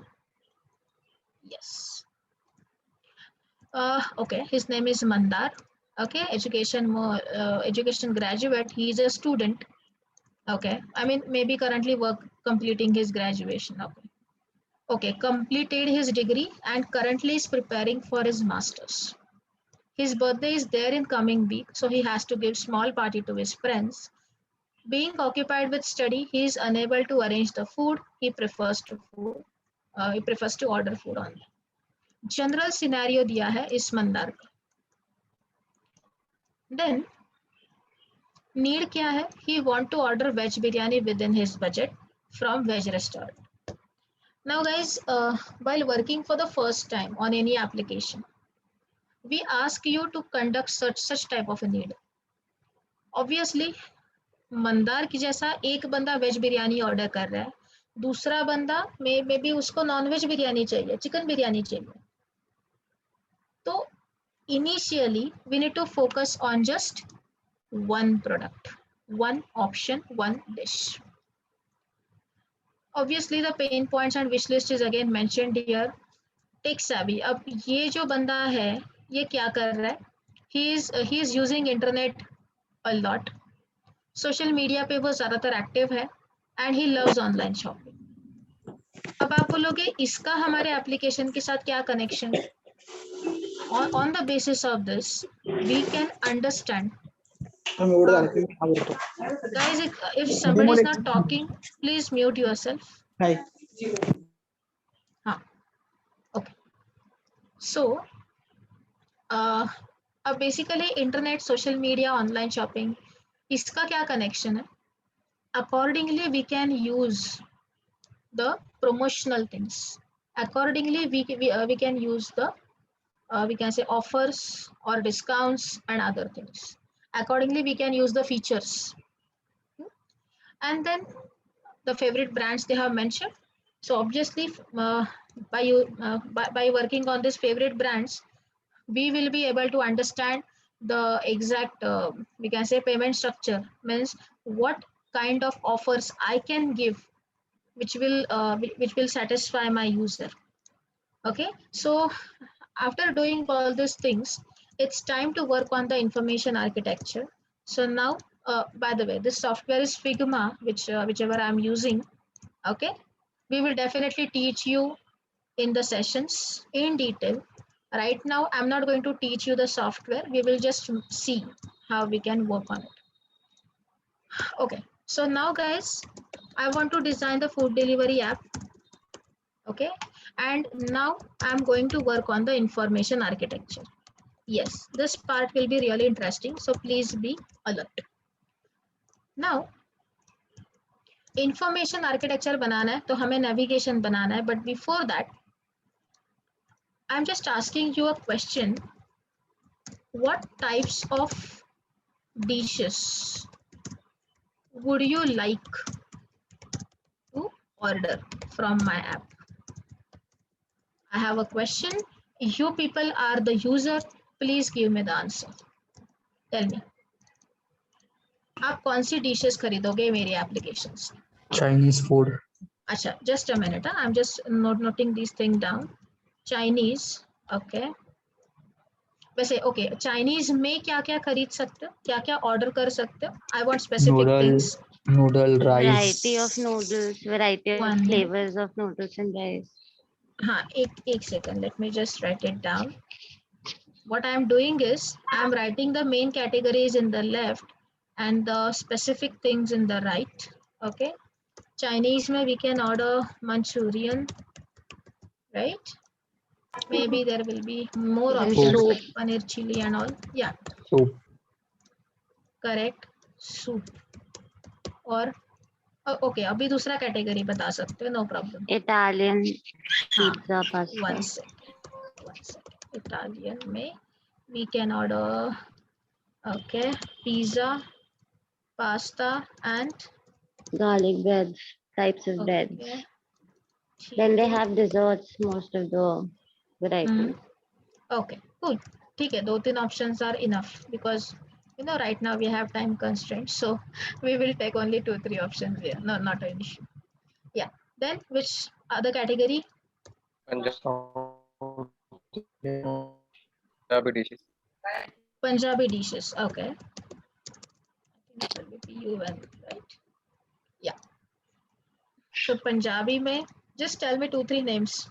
yes, okay, his name is Mandar. Okay, education graduate, he is a student. Okay, I mean maybe currently completing his graduation. Okay, completed his degree and currently is preparing for his masters. His birthday is there in coming week, so he has to give small party to his friends. Being occupied with study, he is unable to arrange the food. He prefers to order food only. General scenario दिया है इस मंदार का. Then need क्या है? He want to order veg biryani within his budget from veg restaurant. Now guys, while working for the first time on any application, we ask you to conduct such type of a need. Obviously, Mandar की जैसा एक बंदा veg biryani order कर रहा है, दूसरा बंदा maybe उसको नॉन वेज बिरयानी चाहिए, चिकन बिरयानी चाहिए. तो initially we need to focus on just one product, one option, one dish. Obviously the pain points and wish list is again mentioned here. Tech savvy. अब ये जो बंदा है ये क्या कर रहा है? He is using internet a lot. Social media पे वो ज़्यादातर एक्टिव है and he loves online shopping. अब आप बोलोगे इसका हमारे एप्लीकेशन के साथ क्या connection? On the basis of this, we can understand. Guys, if somebody is not talking, please mute yourself. Hi. Okay. So, basically internet, social media, online shopping, इसका क्या connection है? Accordingly, we can use the promotional things. Accordingly, we can use the we can say offers or discounts and other things. Accordingly, we can use the features. And then the favorite brands they have mentioned. So obviously, by working on these favorite brands, we will be able to understand the exact we can say payment structure, means what kind of offers I can give, which will satisfy my user. Okay, so after doing all these things, it's time to work on the information architecture. So now, by the way, this software is Figma, whichever I'm using. Okay, we will definitely teach you in the sessions in detail. Right now, I'm not going to teach you the software. We will just see how we can work on it. Okay, so now guys, I want to design the food delivery app. Okay, and now I'm going to work on the information architecture. Yes, this part will be really interesting, so please be alert. Now, information architecture बनाना है तो हमें navigation बनाना है, but before that, I'm just asking you a question. What types of dishes would you like to order from my app? I have a question. You people are the user. Please give me the answer. Tell me. आप कौन सी dishes खरीदोगे मेरी application से? Chinese food. अच्छा, just a minute. I'm just noting these things down. Chinese, okay. वैसे okay, Chinese में क्या क्या खरीद सकते हो? क्या क्या order कर सकते हो? I want specific things. Noodle, rice. Variety of noodles, variety of flavors of noodles and rice. हाँ, एक second. Let me just write it down. What I'm doing is I'm writing the main categories in the left and the specific things in the right. Okay. Chinese में we can order Manchurian, right? Maybe there will be more options like paneer chili and all. Yeah. Soup. Correct. Soup. Or okay, अभी दूसरा category बता सकते हो, no problem. Italian हाँ, pizza, pasta, one second. Italian में we can order, okay, pizza, pasta and garlic breads, types of breads. okay. Then they ठीक है. have desserts, most of the varieties. Okay, cool. ठीक है, 2-3 options are enough because right now we have time constraints, so we will take only 2-3 options here. No, not an issue. Yeah. Then which other category? Punjabi dishes. Punjabi dishes. Okay. I think it will be PUN, right? Yeah. So Punjabi mein, just tell me 2-3 names.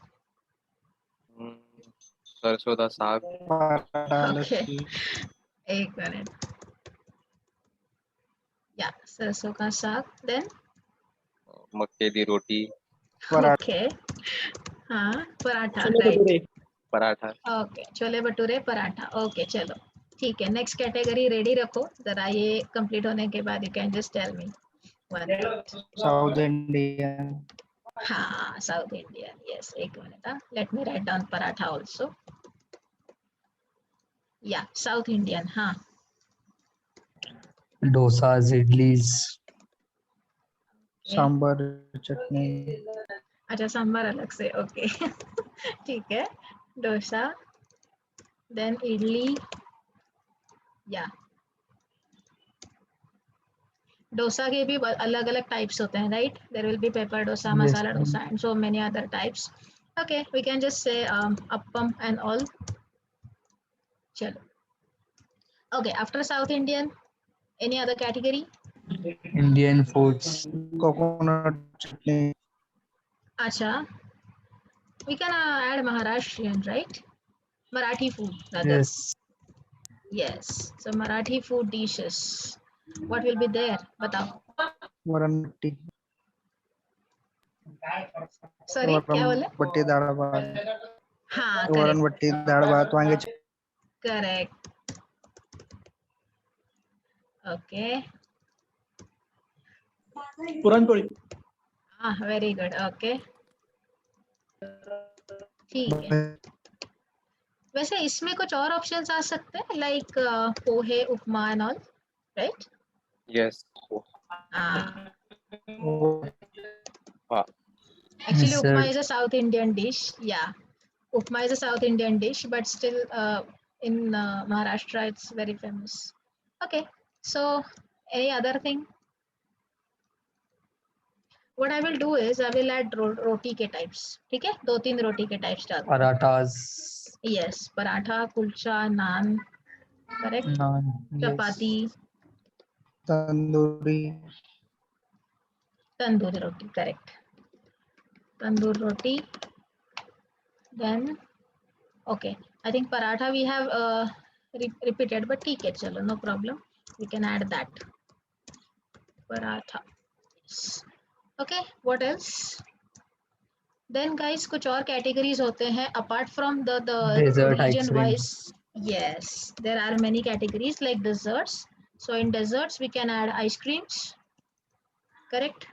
सरसों दा साग. Okay. एक minute. Yeah, सरसों का साग. Then मक्के दी रोटी. okay. हाँ, paratha, right? Paratha. Okay, chole bhature paratha. Okay, चलो ठीक है. नेक्स्ट कैटेगरी रेडी रखो जरा, ये कंप्लीट होने के बाद you can just tell me one. South Indian. हाँ, साउथ इंडियन. यस, एक मिनट. Let me write down paratha also. या साउथ इंडियन. हाँ, Dosas, idlis, okay. sambar, chutney. अच्छा, सांभर अलग से. ओके. ठीक है. डोसा, देन इडली. या डोसा के भी अलग अलग टाइप्स होते हैं, right? There will be paper dosa, Yes, masala ma'am. Dosa and so many other types. Okay, we can just say appam and all. चलो. Okay, after south Indian any other category? Indian foods. Coconut chutney. अच्छा, we can add Maharashtrian, right? Marathi food rather. Yes. Yes, so Marathi food dishes. What will be there? बताओ. Varanti. Sorry, क्या बोले? Batti dal भात. हाँ, वरण correct. बट्टी दाळ भात वांग्याची. Correct. Okay. Puran poli. Very good. Okay. ठीक है. वैसे इसमें कुछ और ऑप्शंस आ सकते हैं, like pohe, upma and all, right? Yes. Actually, Yes, upma sir. is a South Indian dish. Yeah, upma is a South Indian dish, but still in Maharashtra it's very famous. Okay, so any other thing? What I will do is I will add roti के types. ठीक है, 2-3 रोटी के types डाल. Parathas. Yes, paratha, kulcha, naan, correct? Naan. Chapati, tandoori. Tandoori roti, correct. Tandoor roti. Then okay, I think paratha we have repeated, but ठीक है, चलो, no problem. We can add that. Paratha. Yes. Okay, what else? Then guys, कुछ और categories होते हैं apart from the Dessert ice region cream. wise. Yes, there are many categories like desserts. So in desserts we can add ice creams, correct?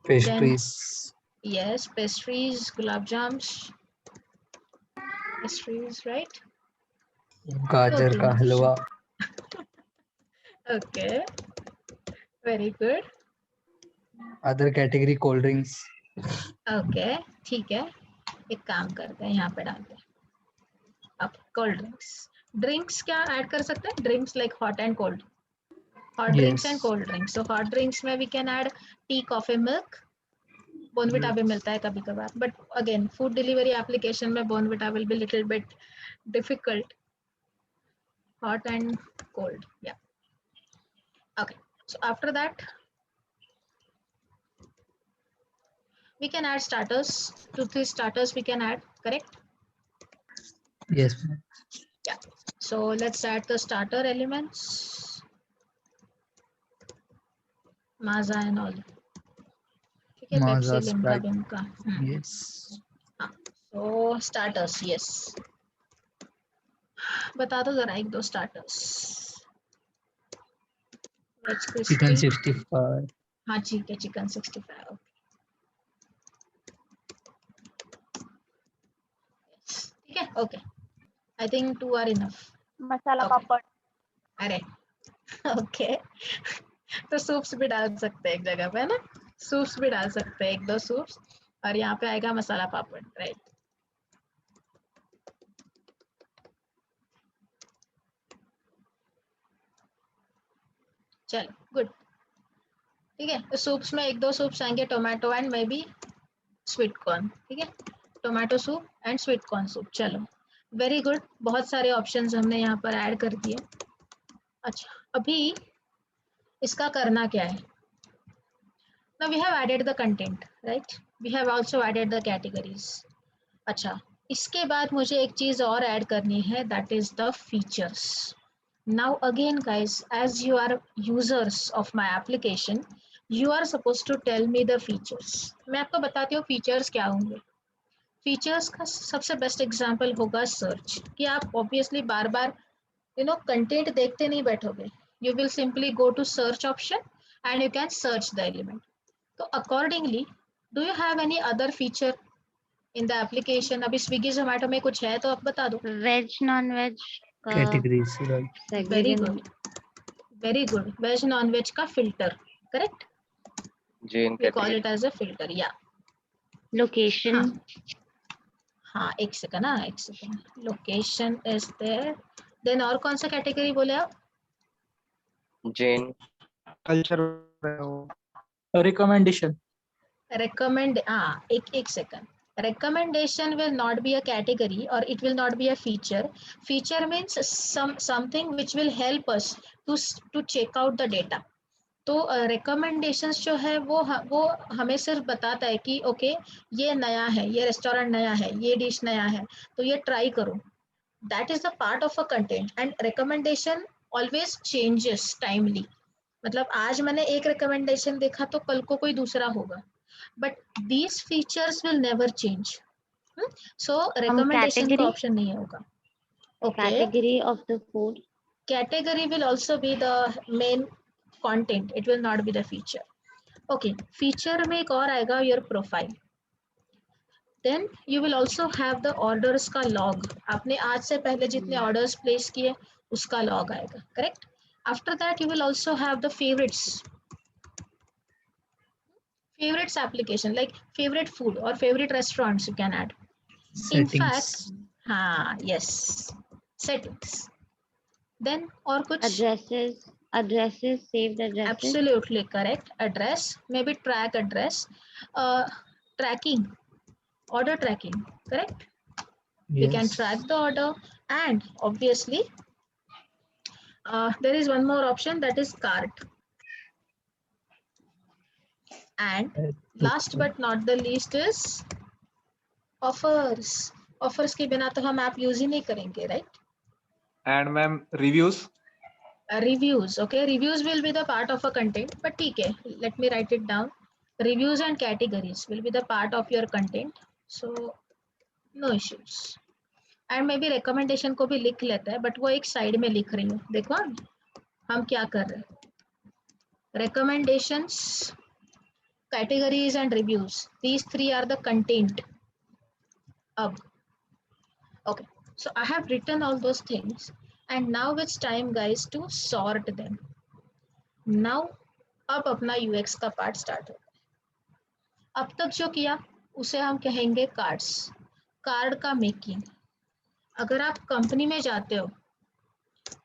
Pastries. Yes, pastries, gulab jams, pastries, right? गाजर का हलवा. Okay, very good. Other category cold drinks. Okay, ठीक है. एक काम करते हैं, यहाँ पे डालते हैं. अब cold drinks. Drinks क्या ऐड कर सकते हैं? Drinks like hot and cold. Hot drinks Yes. and cold drinks. So hot drinks में we can add tea, coffee, milk. Bonvita भी मिलता है कभी कभार. But again, food delivery application में Bonvita will be little bit difficult. Hot and cold. Yeah. Okay. So after that, we can add starters. 2-3 starters we can add, correct? Yes, ma'am. Yeah. So let's add the starter elements. Maaza and all. Okay, Maaza, Pepsi, Limca, Sprite. Bimca. Yes. So starters, yes. बता दो जरा एक दो starters. Veg Chicken crispy. 65. हाँ ठीक है, chicken 65, ठीक है, okay, I think 2 are enough. Masala Okay. Papad. अरे ओके तो सूप्स भी डाल सकते हैं एक जगह पे, है ना, सूप्स भी डाल सकते हैं, 1-2 सूप्स, और यहाँ पे आएगा मसाला पापड़, राइट। चलो गुड, ठीक है, तो सूप्स में 1-2 सूप्स आएंगे, tomato and may be sweet corn, ठीक है, tomato soup and sweet corn soup. चलो वेरी गुड, बहुत सारे ऑप्शंस हमने यहाँ पर ऐड कर दिए। अच्छा, अभी इसका करना क्या है? Now we have added the content, right? We have also added the categories. अच्छा, इसके बाद मुझे एक चीज और ऐड करनी है, that is the features. Now again guys, as you are users of my application, you are supposed to tell me the features. मैं आपको बताती हूँ features क्या होंगे। फीचर्स का सबसे बेस्ट एग्जांपल होगा सर्च, कि आप ऑब्वियसली बार बार कंटेंट देखते नहीं बैठोगे, you will simply go to search option and you can search the element. तो accordingly, do you have any other feature in the application? अभी स्विगी जोमेटो में कुछ है तो आप बता दो। Veg non veg categories, right? Very segregation, good, very good, veg non veg का filter, correct, Jane we call category. It as a filter, या location, हाँ एक सेकंड, हाँ एक second, location is there, then और कौन सा कैटेगरी बोले आप? Jane. Culture, recommendation. Recommend, एक second. Recommendation will not be a category or it will not be a feature. Feature means something which will help us to check out the data. तो recommendations जो है वो हमें सिर्फ बताता है कि ओके ये नया है, ये रेस्टोरेंट नया है, ये डिश नया है, तो ये ट्राई करो। That is the part of a content and recommendation always changes timely. मतलब आज मैंने एक रिकमेंडेशन देखा तो कल को कोई दूसरा होगा, but these features will never change. So recommendation का category, ऑप्शन नहीं होगा। Okay, category of the food, category will also be the main content, it will not be the feature. Okay, feature में एक और आएगा your profile. Then you will also have the orders का log, आपने आज से पहले जितने orders place किए उसका log आएगा, correct? After that you will also have the favorites application, like favorite food or favorite restaurants you can add. In fact, Settings. yes, settings. Then और कुछ? addresses, saved addresses, Absolutely correct. Address, maybe track address, tracking, order tracking, correct? We can track Yes. the order, and obviously there is one more option, that is cart. And last but not the least is offers. Offers के बिना तो हम app use ही नहीं करेंगे, right? And ma'am reviews. Reviews, okay, reviews will be the part of a content, but ठीक है, let me write it down. Reviews and categories will be the part of your content, so no issues. And maybe recommendation को भी लिख लेते हैं, but वो एक side में लिख रही हूँ, देखो हम क्या कर रहे हैं। Recommendations, categories and reviews, these three are the content. अब okay, so I have written all those things, and now it's time guys to sort them. Now अब अपना यूएक्स का पार्ट स्टार्ट होगा। अब तक जो किया उसे हम कहेंगे कार्ड्स, कार्ड का मेकिंग। अगर आप कंपनी में जाते हो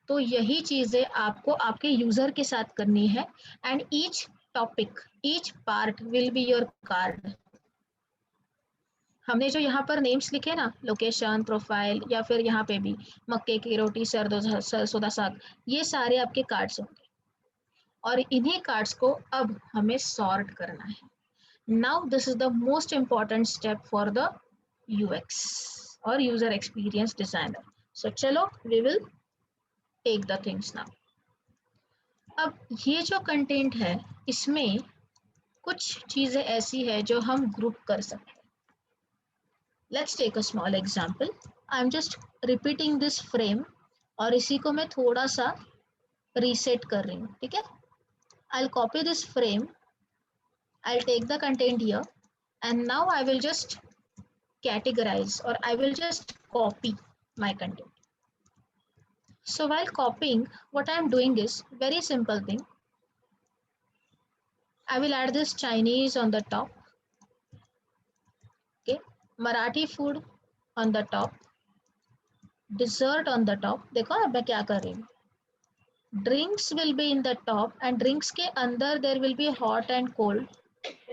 तो यही चीजें आपको आपके यूजर के साथ करनी है, and each topic, each part will be your card. हमने जो यहाँ पर नेम्स लिखे ना, लोकेशन, प्रोफाइल, या फिर यहाँ पे भी मक्के की रोटी, सरसों दा साग, ये सारे आपके कार्ड्स होंगे, और इन्हीं कार्ड्स को अब हमें सॉर्ट करना है। Now this is the most important step for the UX or user experience designer. So चलो we will take the things now. अब ये जो कंटेंट है इसमें कुछ चीजें ऐसी है जो हम ग्रुप कर सकते हैं। Let's take a small example. I'm just repeating this frame और इसी को मैं थोड़ा सा रीसेट कर रही हूँ, ठीक है? I'll copy this frame I'll take the content here, and now I will just categorize, or I will just copy my content. So while copying, what I'm doing is very simple thing. I will add this Chinese on the top. Okay, Marathi food on the top, dessert on the top. देखो अब मैं क्या कर रही हूँ. Drinks will be in the top, and drinks के अंदर there will be hot and cold.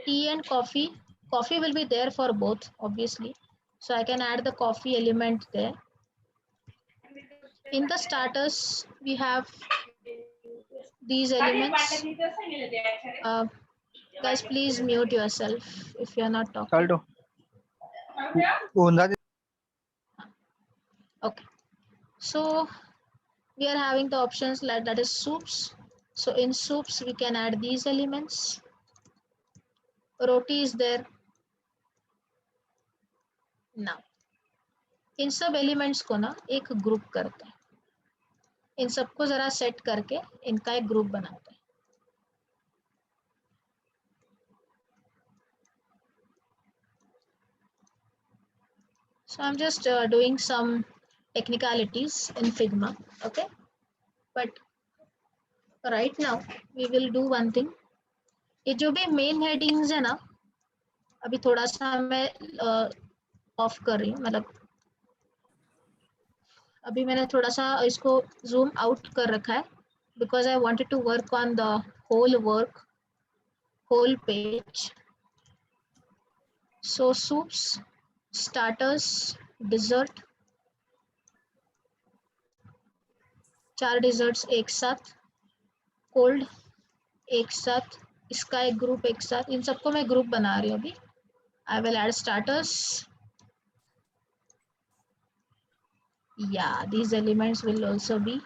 Tea and coffee. Coffee will be there for both, obviously. So I can add the coffee element there. In the starters, we have these elements. Guys, please mute yourself if you are not talking. Okay. So we are having the options like that is soups. So in soups, we can add these elements. Roti is there. Now, इन सब elements को ना एक group करते हैं. इन सबको जरा set करके इनका एक ग्रुप बनाते हैं. So I'm just doing some technicalities in Figma, okay? But right now we will do one thing. ये जो भी मेन हेडिंग्स है ना, अभी थोड़ा सा मैं ऑफ कर रही हूँ, मतलब अभी मैंने थोड़ा सा इसको जूम आउट कर रखा है, because I wanted to work on the whole page. So soups, starters, dessert, 4 desserts एक साथ, cold एक साथ, इसका एक ग्रुप एक साथ. इन सबको मैं ग्रुप बना रही हूँ अभी. I will add starters. Yeah, these elements will also be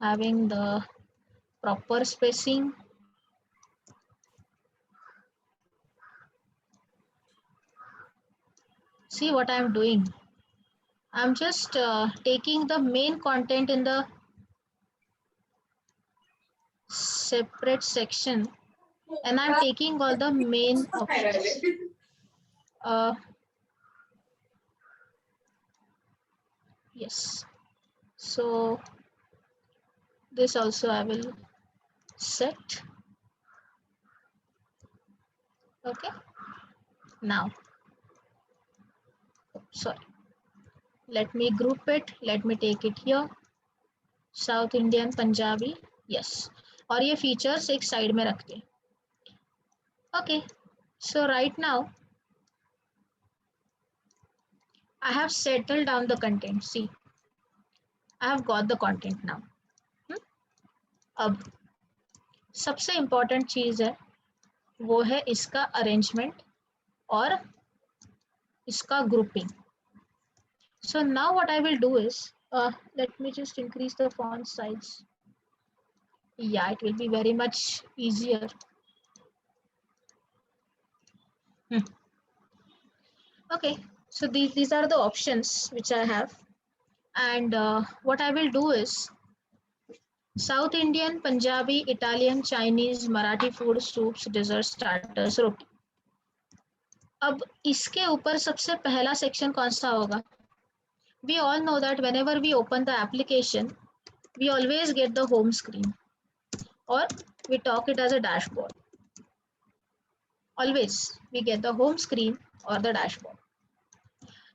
having the proper spacing. See what I'm doing. I'm just taking the main content in the separate section, and I'm taking all the main options. Yes. So this also I will set. Okay. Now, sorry. Let me group it. Let me take it here. South Indian, Punjabi. Yes. और ये features एक side में रखते हैं. Okay. So right now, I have settled down the content. See, I have got the content now. अब सबसे important चीज है वो है इसका arrangement और इसका grouping. So now what I will do is, let me just increase the font size. Yeah, it will be very much easier. Okay, so these are the options which I have, and what I will do is South Indian, Punjabi, Italian, Chinese, Marathi food, soups, desserts, starters, roti. अब इसके ऊपर सबसे पहला section कौन सा होगा? We all know that whenever we open the application, we always get the home screen, or we talk it as a dashboard. Always we get the home screen or the dashboard.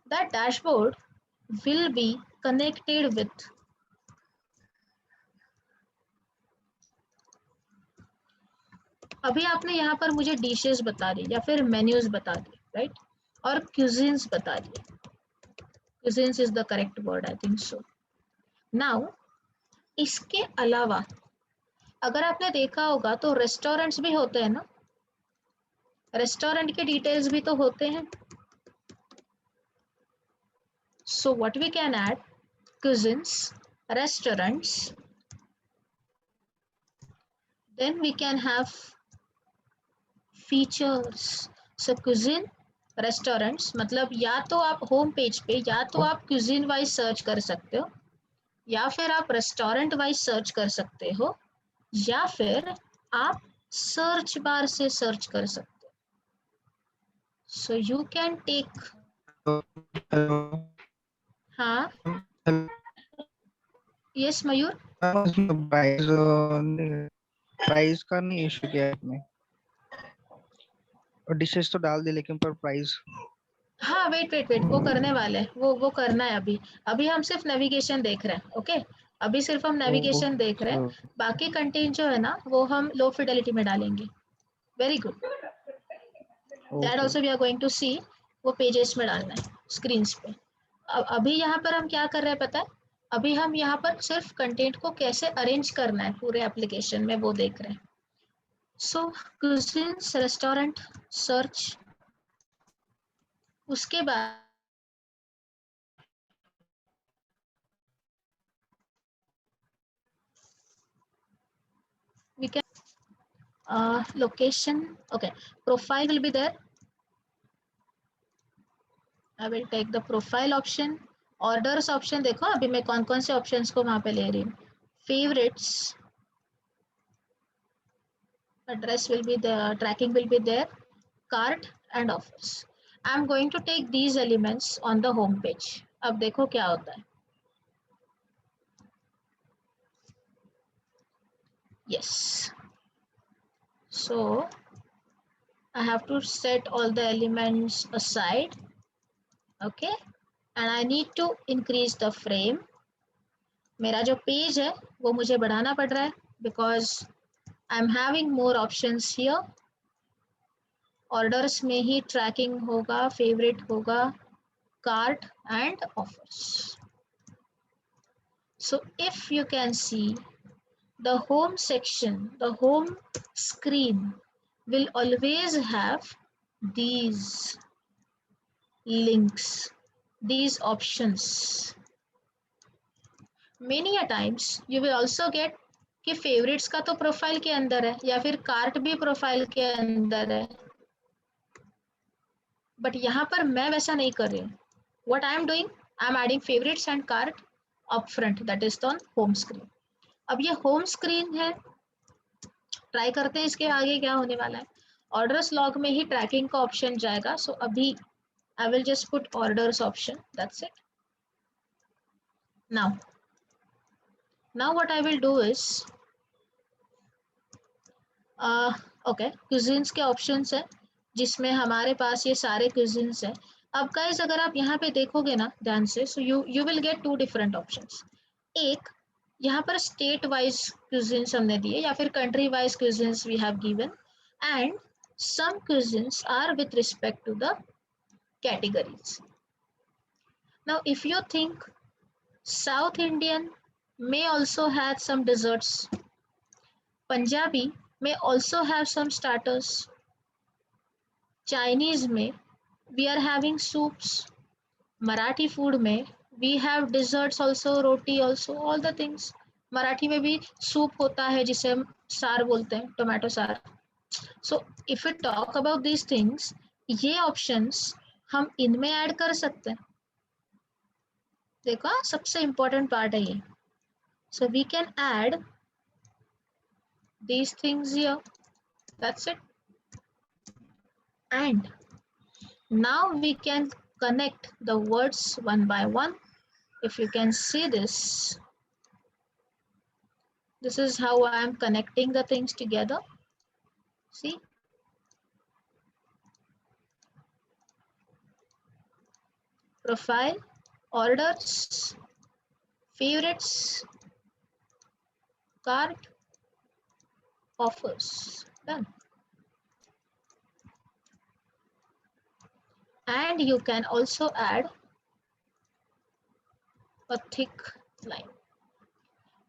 That dashboard will be connected with अभी आपने यहाँ पर मुझे dishes बता दी या फिर menus बता दी, right? और क्यूजिन्स बता दिए. Cuisines is the correct word, I think so. Now इसके अलावा अगर आपने देखा होगा तो रेस्टोरेंट्स भी होते हैं ना, रेस्टोरेंट के डिटेल्स भी तो होते हैं. So what we can add, cuisines, restaurants, then we can have features. So cuisine, restaurants, मतलब या तो आप होम पेज पे या तो आप cuisine वाइज सर्च कर सकते हो, या फिर आप रेस्टोरेंट वाइज सर्च कर सकते हो, या फिर आप सर्च बार से सर्च कर सकते हो. So you can take, Hello. हाँ Hello. यस मयूर. उसमें प्राइस का नहीं इशू किया है आपने, और डिशेस तो डाल दी लेकिन पर प्राइस. हाँ वेट वो करने वाले हैं, वो करना है. अभी अभी हम सिर्फ नेविगेशन देख रहे हैं. ओके अभी सिर्फ हम नेविगेशन देख रहे हैं. बाकी कंटेंट जो है ना वो हम लो फिडेलिटी में डालेंगे. Very good. That also we are going to see. वो पेजेस में डालना है स्क्रीन्स पे. अभी यहाँ पर हम क्या कर रहे हैं पता है? अभी हम यहाँ पर सिर्फ कंटेंट को कैसे अरेंज करना है पूरे एप्लीकेशन में वो देख रहे हैं. सो कुजिन्स रेस्टोरेंट सर्च, उसके बाद we can location. Okay, profile will be there. I will take the profile option. Orders option देखो अभी मैं कौन कौन से ऑप्शंस को वहां पे ले रही हूँ. Favorites, address will be there, tracking will be there, cart and offers. I am going to take these elements on the home page. अब देखो क्या होता है. Yes. So I have to set all the elements aside. Okay, and I need to increase the frame. मेरा जो page है वो मुझे बढ़ाना पड़ रहा है because I'm having more options here. Orders में ही tracking होगा, favorite होगा, cart and offers. So if you can see the home section, the home screen will always have these links, these options. Many a times you will also get कि favorites का तो profile के अंदर है या फिर cart भी profile के अंदर है, बट यहाँ पर मैं वैसा नहीं कर रही हूँ. What I am doing, I am adding favorites and cart up front, that is on home screen. अब ये home screen है, ट्राई करते हैं इसके आगे क्या होने वाला है. ऑर्डर्स लॉग में ही ट्रैकिंग का ऑप्शन जाएगा. सो अभी I will just put orders option, that's it. Now what I will do is okay cuisines के ऑप्शंस है जिसमें हमारे पास ये सारे क्यूजिन्स है. अब गाइस अगर आप यहाँ पे देखोगे ना ध्यान से, so you will get two different options. एक यहाँ पर स्टेट वाइज क्यूजिन्स हमने दिए या फिर country wise cuisines we have given, and some cuisines are with respect to the categories. Now if you think South Indian may also have some desserts, Punjabi may also have some starters, Chinese में we are having soups, Marathi food में we have desserts also, roti also, all the things. Marathi में भी soup होता है जिसे हम सार बोलते हैं, टोमेटो सार. So if we talk about these things, ये options हम इनमें ऐड कर सकते हैं. देखो सबसे important part है ये. So we can add these things here, that's it. And now we can connect the words one by one. If you can see this, this is how I am connecting the things together. See, profile, orders, favorites, cart, offers, done. And you can also add a thick line.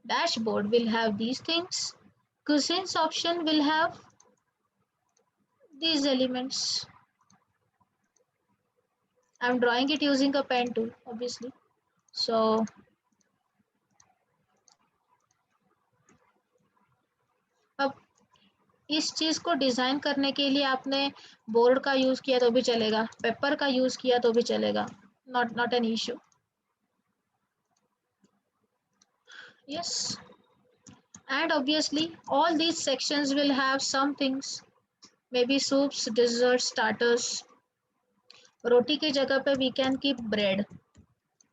Dashboard will have these things. Cuisines option will have these elements. I'm drawing it using a pen tool, obviously. So अब इस चीज को design करने के लिए आपने board का use किया तो भी चलेगा, पेपर का यूज किया तो भी चलेगा, not an issue. Yes. And obviously all these sections will have some things, maybe soups, desserts, starters. Roti की जगह पे we can keep bread,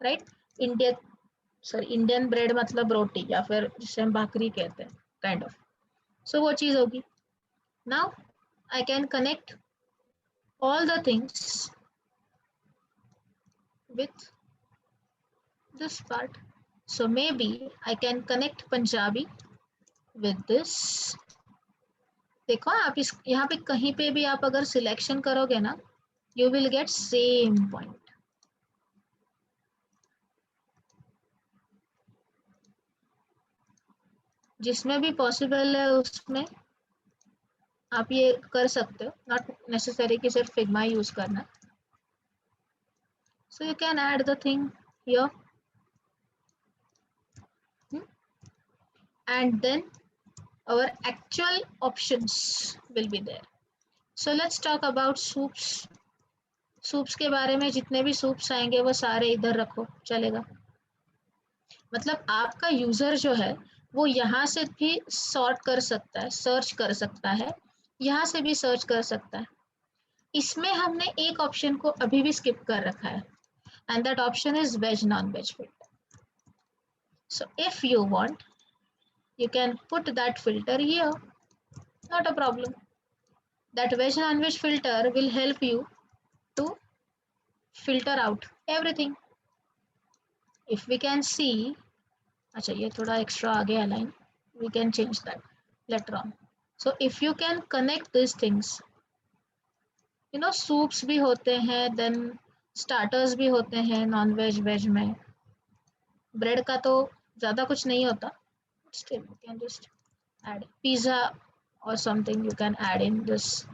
right? Indian bread मतलब रोटी या फिर जिसे हम भाकरी कहते हैं, kind of. So वो चीज होगी. Now I can connect all the things with this part. So maybe I can connect Punjabi with this. देखो आप इस यहाँ पे कहीं पे भी आप अगर सिलेक्शन करोगे ना, you will get same point. जिसमें भी पॉसिबल है उसमें आप ये कर सकते हो, नॉट नेसेसरी कि सिर्फ फिग्मा यूज करना. So you can add the thing here. And then our actual options will be there. So let's talk about soups. Soups के बारे में जितने भी सूप्स आएंगे वो सारे इधर रखो, चलेगा. मतलब आपका यूजर जो है वो यहाँ से भी सॉर्ट कर सकता है, सर्च कर सकता है, यहाँ से भी सर्च कर सकता है. इसमें हमने एक ऑप्शन को अभी भी स्किप कर रखा है, and that option is veg non-veg filter. So if you want, you can put that filter here, not a problem. That veg non-veg filter will help you to filter out everything. If we can see, अच्छा ये थोड़ा extra आ गया line, we can change that later on. So if you can connect these things, you know soups भी होते हैं, then starters भी होते हैं non-veg veg में. bread का तो ज़्यादा कुछ नहीं होता, still you can just add pizza or something, you can add in this.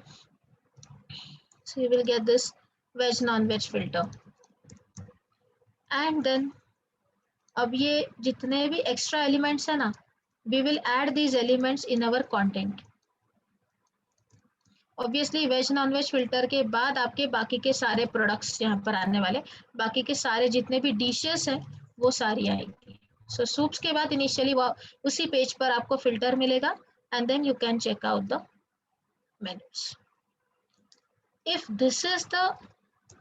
So you will get this veg non-veg filter. And then अब ये जितने भी extra elements है ना, we will add these elements in our content. Obviously veg non-veg filter के बाद आपके बाकी के सारे products यहाँ पर आने वाले, बाकी के सारे जितने भी dishes हैं वो सारी आएगी. So soups के बाद initially वो उसी पेज पर आपको filter मिलेगा, and then you can check out the menus. If this is the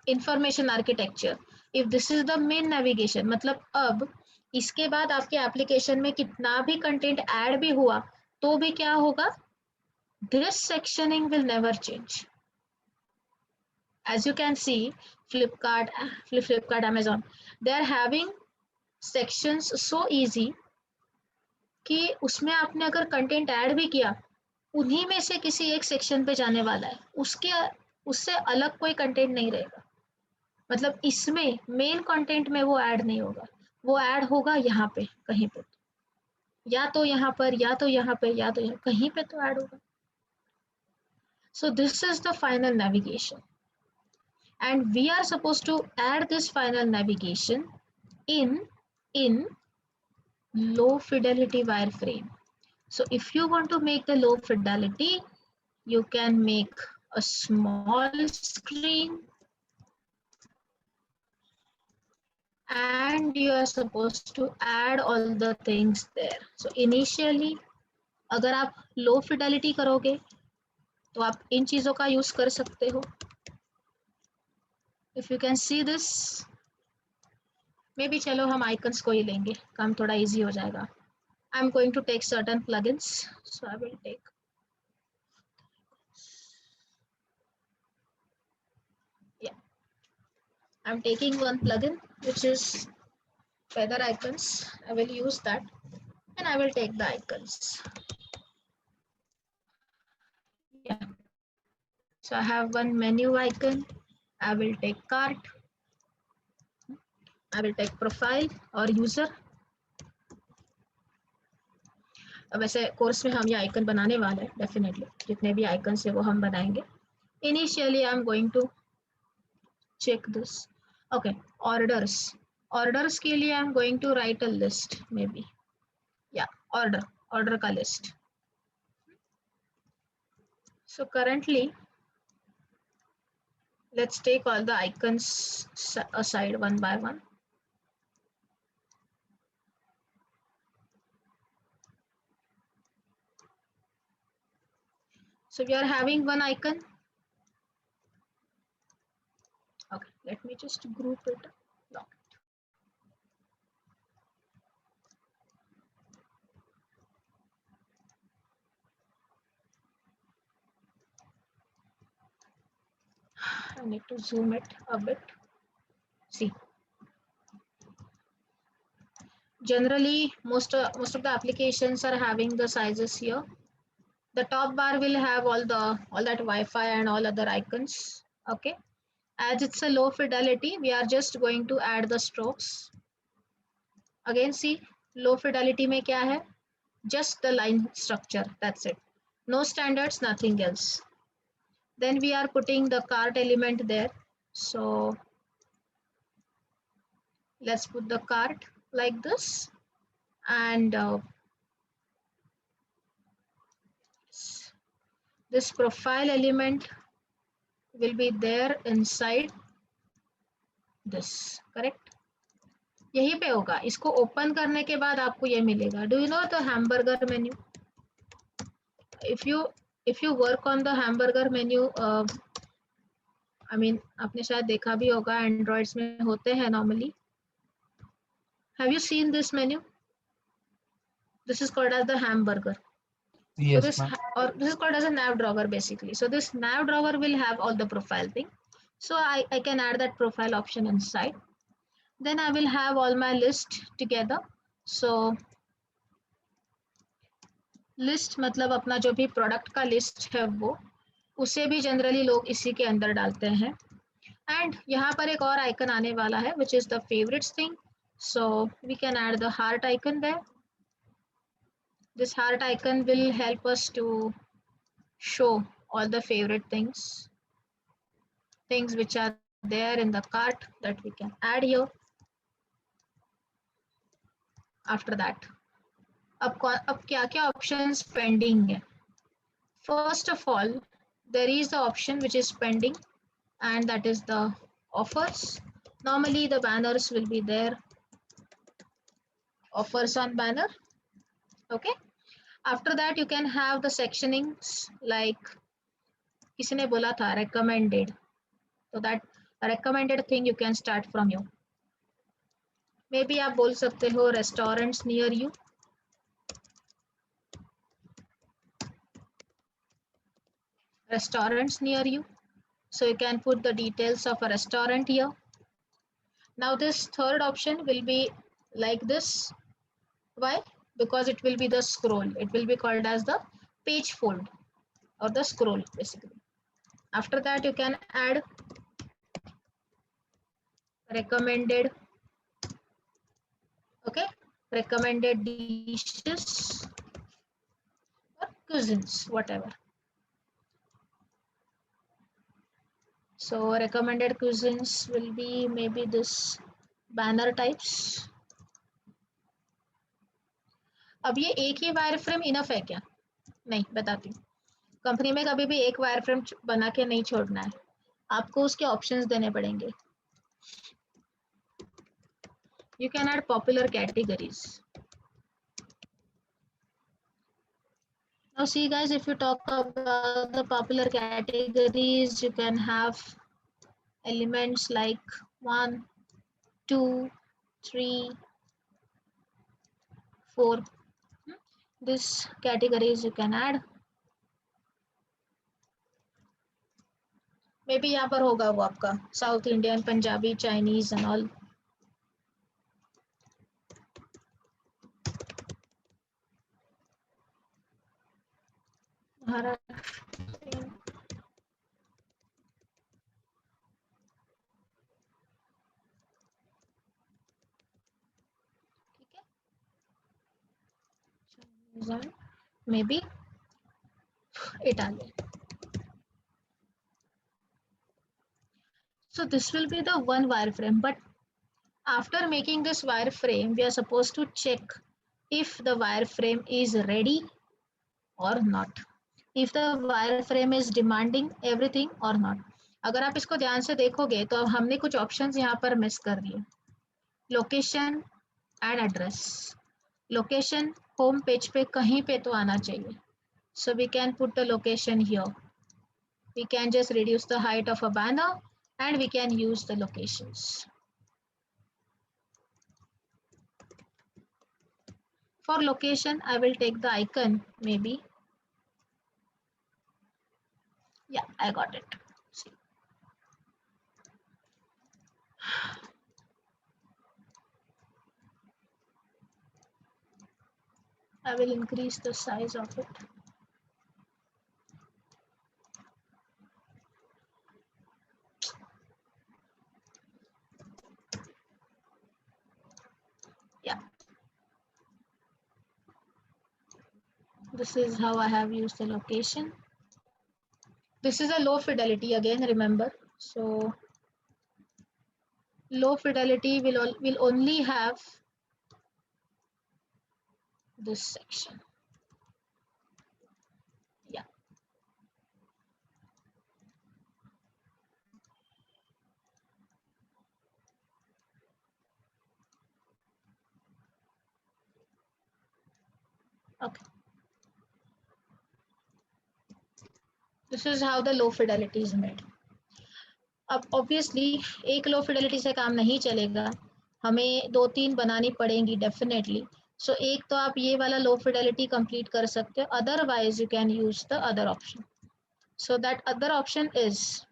information architecture, if this is the main navigation, मतलब अब इसके बाद आपके एप्लीकेशन में कितना भी कंटेंट ऐड भी हुआ तो भी क्या होगा, this sectioning will never change. As you can see, Flipkart, Amazon, they are having sections so easy कि उसमें आपने अगर कंटेंट ऐड भी किया, उन्हीं में से किसी एक सेक्शन पे जाने वाला है, उससे अलग कोई कंटेंट नहीं रहेगा. मतलब इसमें मेन कंटेंट में वो ऐड नहीं होगा, वो ऐड होगा यहाँ पे कहीं पे, या तो यहाँ पर, या तो यहाँ पे, या तो यहाँ कहीं पे तो ऐड होगा. So this is the final navigation, and we are supposed to add this final navigation in low fidelity wireframe. So if you want to make the low fidelity, you can make a small screen and you are supposed to add all the things there. So initially अगर आप low fidelity करोगे तो आप इन चीजों का use कर सकते हो. If you can see this, maybe चलो हम icons को ही लेंगे, काम थोड़ा easy हो जाएगा. I'm going to take certain plugins, so I will take. Yeah, I'm taking one plugin which is feather icons. I will use that, and I will take the icons. Yeah. So I have one menu icon. I will take cart. I will take profile or user. वैसे course में हम ये icon बनाने वाले हैं, definitely जितने भी icons है वो हम बनाएंगे. Initially I am going to check this. Okay, orders के लिए I am going to write a list, maybe. Yeah, order का list. So currently let's take all the icons aside one by one. So we are having one icon. Okay, let me just group it. Lock it. I need to zoom it a bit. See, generally most of the applications are having the sizes here. The top bar will have all that Wi-Fi and all other icons. Okay, as it's a low fidelity, we are just going to add the strokes. Again, see, low fidelity में क्या है? Just the line structure, that's it. No standards, nothing else. Then we are putting the cart element there. So let's put the cart like this, and this profile element will be there inside this, correct? यहीं पे होगा. इसको open करने के बाद आपको ये मिलेगा. Do you know the hamburger menu? If you work on the hamburger menu, I mean आपने शायद देखा भी होगा, एंड्रॉइड्स में होते हैं normally. Have you seen this menu? This is called as the hamburger. Yes, So this is called as a nav drawer basically. So this nav drawer will have all the profile thing. So I can add that profile option inside. Then I will have all my list together. So list मतलब अपना जो भी product का list है वो, उसे भी generally लोग इसी के अंदर डालते हैं. And यहाँ पर एक और icon आने वाला है, which is the favorites thing. So we can add the heart icon there. This heart icon will help us to show all the favorite things which are there in the cart that we can add here. After that, अब क्या options pending है? First of all, there is the option which is pending, and that is the offers. Normally the banners will be there. Offers on banner. Okay. After that, you can have the sectionings like किसी ने बोला था recommended. So that recommended thing you can start from you. Maybe आप बोल सकते हो restaurants near you. Restaurants near you. So you can put the details of a restaurant here. Now this third option will be like this. Why? Because it will be the scroll. It will be called as the page fold or the scroll basically. After that, you can add recommended, okay, recommended dishes or cuisines, whatever. So recommended cuisines will be maybe this banner types. अब ये एक ही wireframe enough है क्या? नहीं, बताती हूँ. Company में कभी भी एक वायरफ्रेम बना के नहीं छोड़ना है, आपको उसके ऑप्शंस देने पड़ेंगे. You can add popular categories. Now see guys, if you talk about the popular categories, you can have elements like 1, 2, 3, 4. This categories you can add. Maybe यहाँ पर होगा वो आपका South Indian, Punjabi, Chinese and all. Maybe Italian. So this will be the one wireframe, but after making this wireframe, we are supposed to check if the wireframe is ready or not. If the wireframe is demanding everything or not. अगर आप इसको ध्यान से देखोगे तो हमने कुछ options यहाँ पर मिस कर दिए. Location and address. Location home page पे कहीं पे तो आना चाहिए. So we can put the location here. We can just reduce the height of a banner and we can use the locations. For location, I will take the icon maybe. Yeah, I got it. See. I will increase the size of it. Yeah. This is how I have used the location. This is a low fidelity again, remember. So low fidelity will only have this section. Yeah. Okay. This is how the low fidelity is made. अब obviously एक low fidelity से काम नहीं चलेगा, हमें 2-3 बनानी पड़ेंगी definitely. So एक तो आप ये वाला low fidelity complete कर सकते हो, otherwise you can use the other option. So that other option is,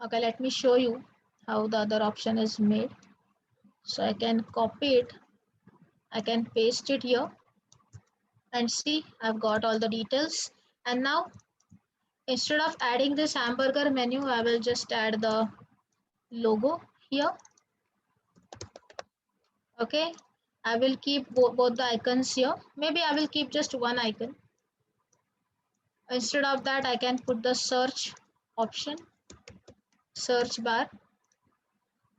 okay, let me show you how the other option is made. So I can copy it, I can paste it here and see I've got all the details. And now instead of adding this hamburger menu, I will just add the logo here. Okay, I will keep both the icons here. Maybe I will keep just one icon. Instead of that, I can put the search option, search bar,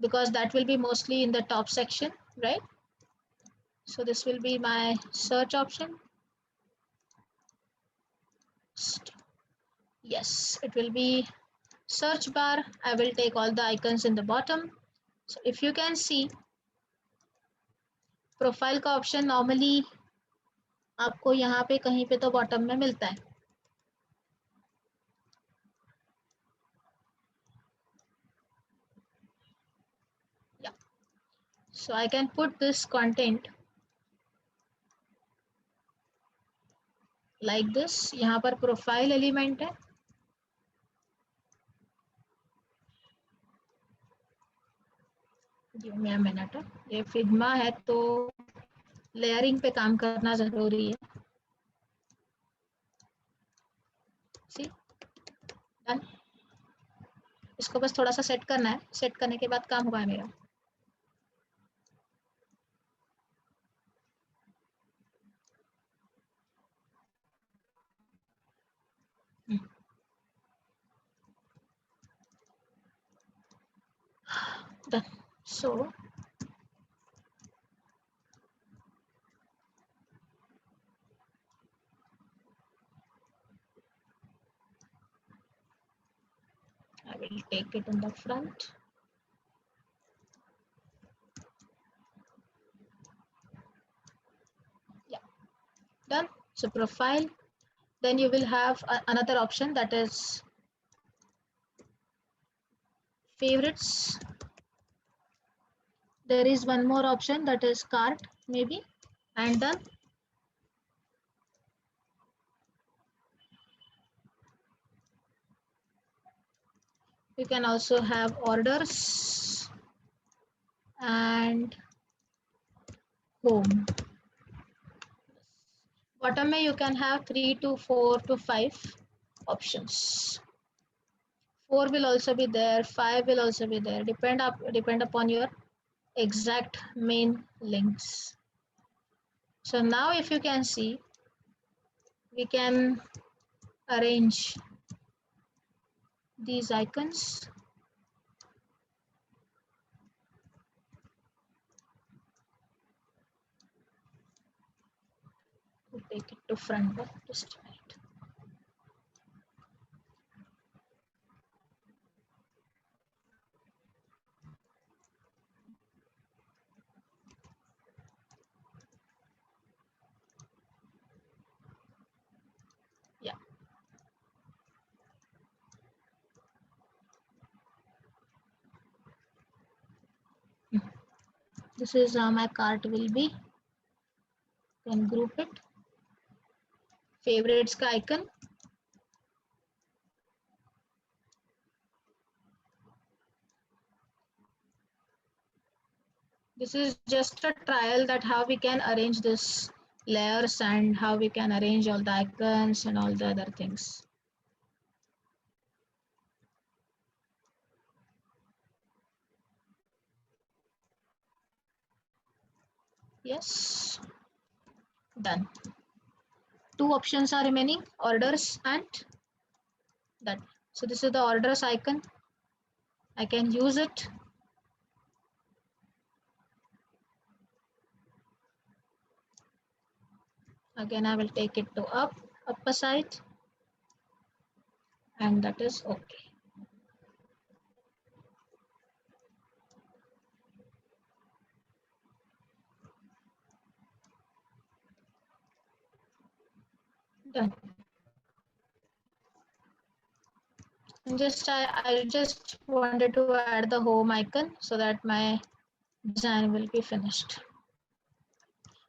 because that will be mostly in the top section, right? So this will be my search option. Yes, it will be search bar. I will take all the icons in the bottom. So if you can see, profile का option normally आपको यहाँ पे कहीं पे तो bottom में मिलता है. Yeah. So I can put this content like this. यहाँ पर प्रोफाइल एलिमेंट है. Give me a minute. ये फिग्मा है तो लेयरिंग पे काम करना जरूरी है. See? Done. इसको बस थोड़ा सा सेट करना है. सेट करने के बाद काम होगा मेरा. Done. So I will take it in the front. Yeah, done. So profile. Then you will have another option, that is favorites. There is one more option, that is cart maybe, and done. You can also have orders and home. Bottom में you can have 3 to 4 to 5 options. 4 will also be there, 5 will also be there. Depend upon your exact main links. So now if you can see, we can arrange these icons. We'll take it to front, but just a minute. This is how my cart will be. Can group it. Favorites ka icon. This is just a trial that how we can arrange this layers and how we can arrange all the icons and all the other things. Yes, done. Two options are remaining, orders and that. So this is the orders icon. I can use it. Again, I will take it to upper side, and that is okay. Done. And I just wanted to add the home icon so that my design will be finished.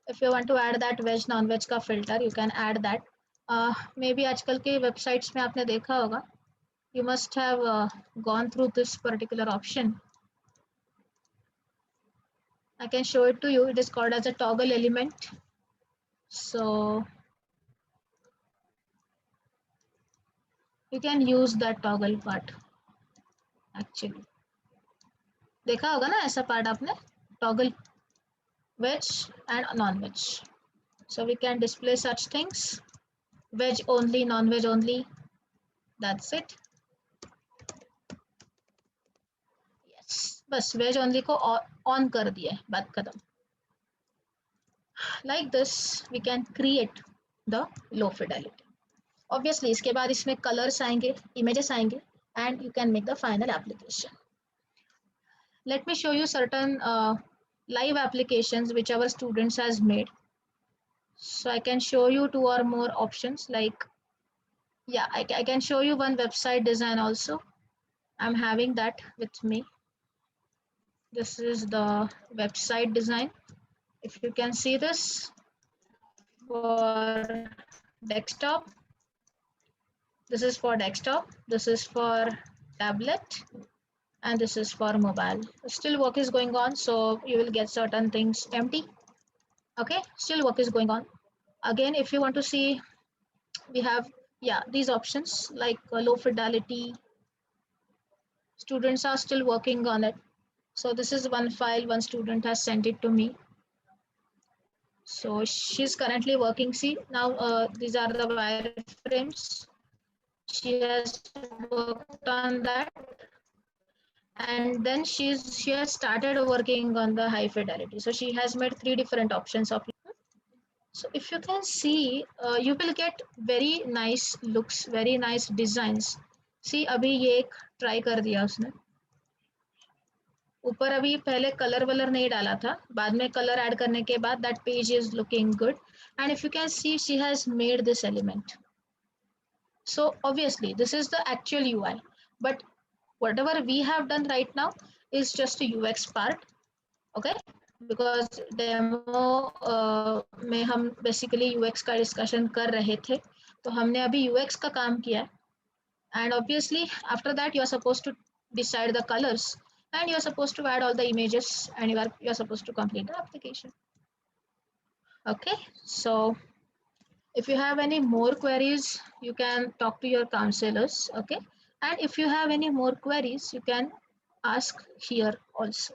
If you want to add that veg non-veg का filter, you can add that. Maybe आजकल के websites में आपने देखा होगा. You must have gone through this particular option. I can show it to you. It is called as a toggle element. So you can use that toggle part actually. देखा होगा ना ऐसा part आपने? Toggle veg and non-veg. So we can display such things. Veg only, non-veg only. That's it. Yes. बस veg only को on कर दिया है, बात खत्म. Like this, we can create the low fidelity. Obviously, इसके बाद इसमें colors आएंगे, images आएंगे, and you can make the final application. Let me show you certain live applications which our students has made. So I can show you 2 or more options like, yeah, I can show you one website design also. I'm having that with me. This is the website design. If you can see this for desktop, this is for desktop, this is for tablet, and this is for mobile. Still work is going on, so you will get certain things empty. Okay, still work is going on. Again, if you want to see, we have, yeah, these options like low fidelity. Students are still working on it. So this is one file, one student has sent it to me. So she's currently working. See, now these are the wireframes. She has worked on that. And then she has started working on the high fidelity. So she has made 3 different options of. So if you can see, you will get very nice looks, very nice designs. See, अभी ये एक try कर दिया उसने. ऊपर अभी पहले colour वलर नहीं डाला था, बाद में कलर ऐड करने के बाद that page is looking good. And if you can see, she has made this element. So obviously, this is the actual UI. But whatever we have done right now is just a UX part, okay? Because demo में हम basically UX का discussion कर रहे थे, तो हमने अभी UX का काम किया. And obviously, after that, you are supposed to decide the colors, and you are supposed to add all the images, and you are supposed to complete the application. Okay, so if you have any more queries, you can talk to your counselors, okay? And if you have any more queries, you can ask here also.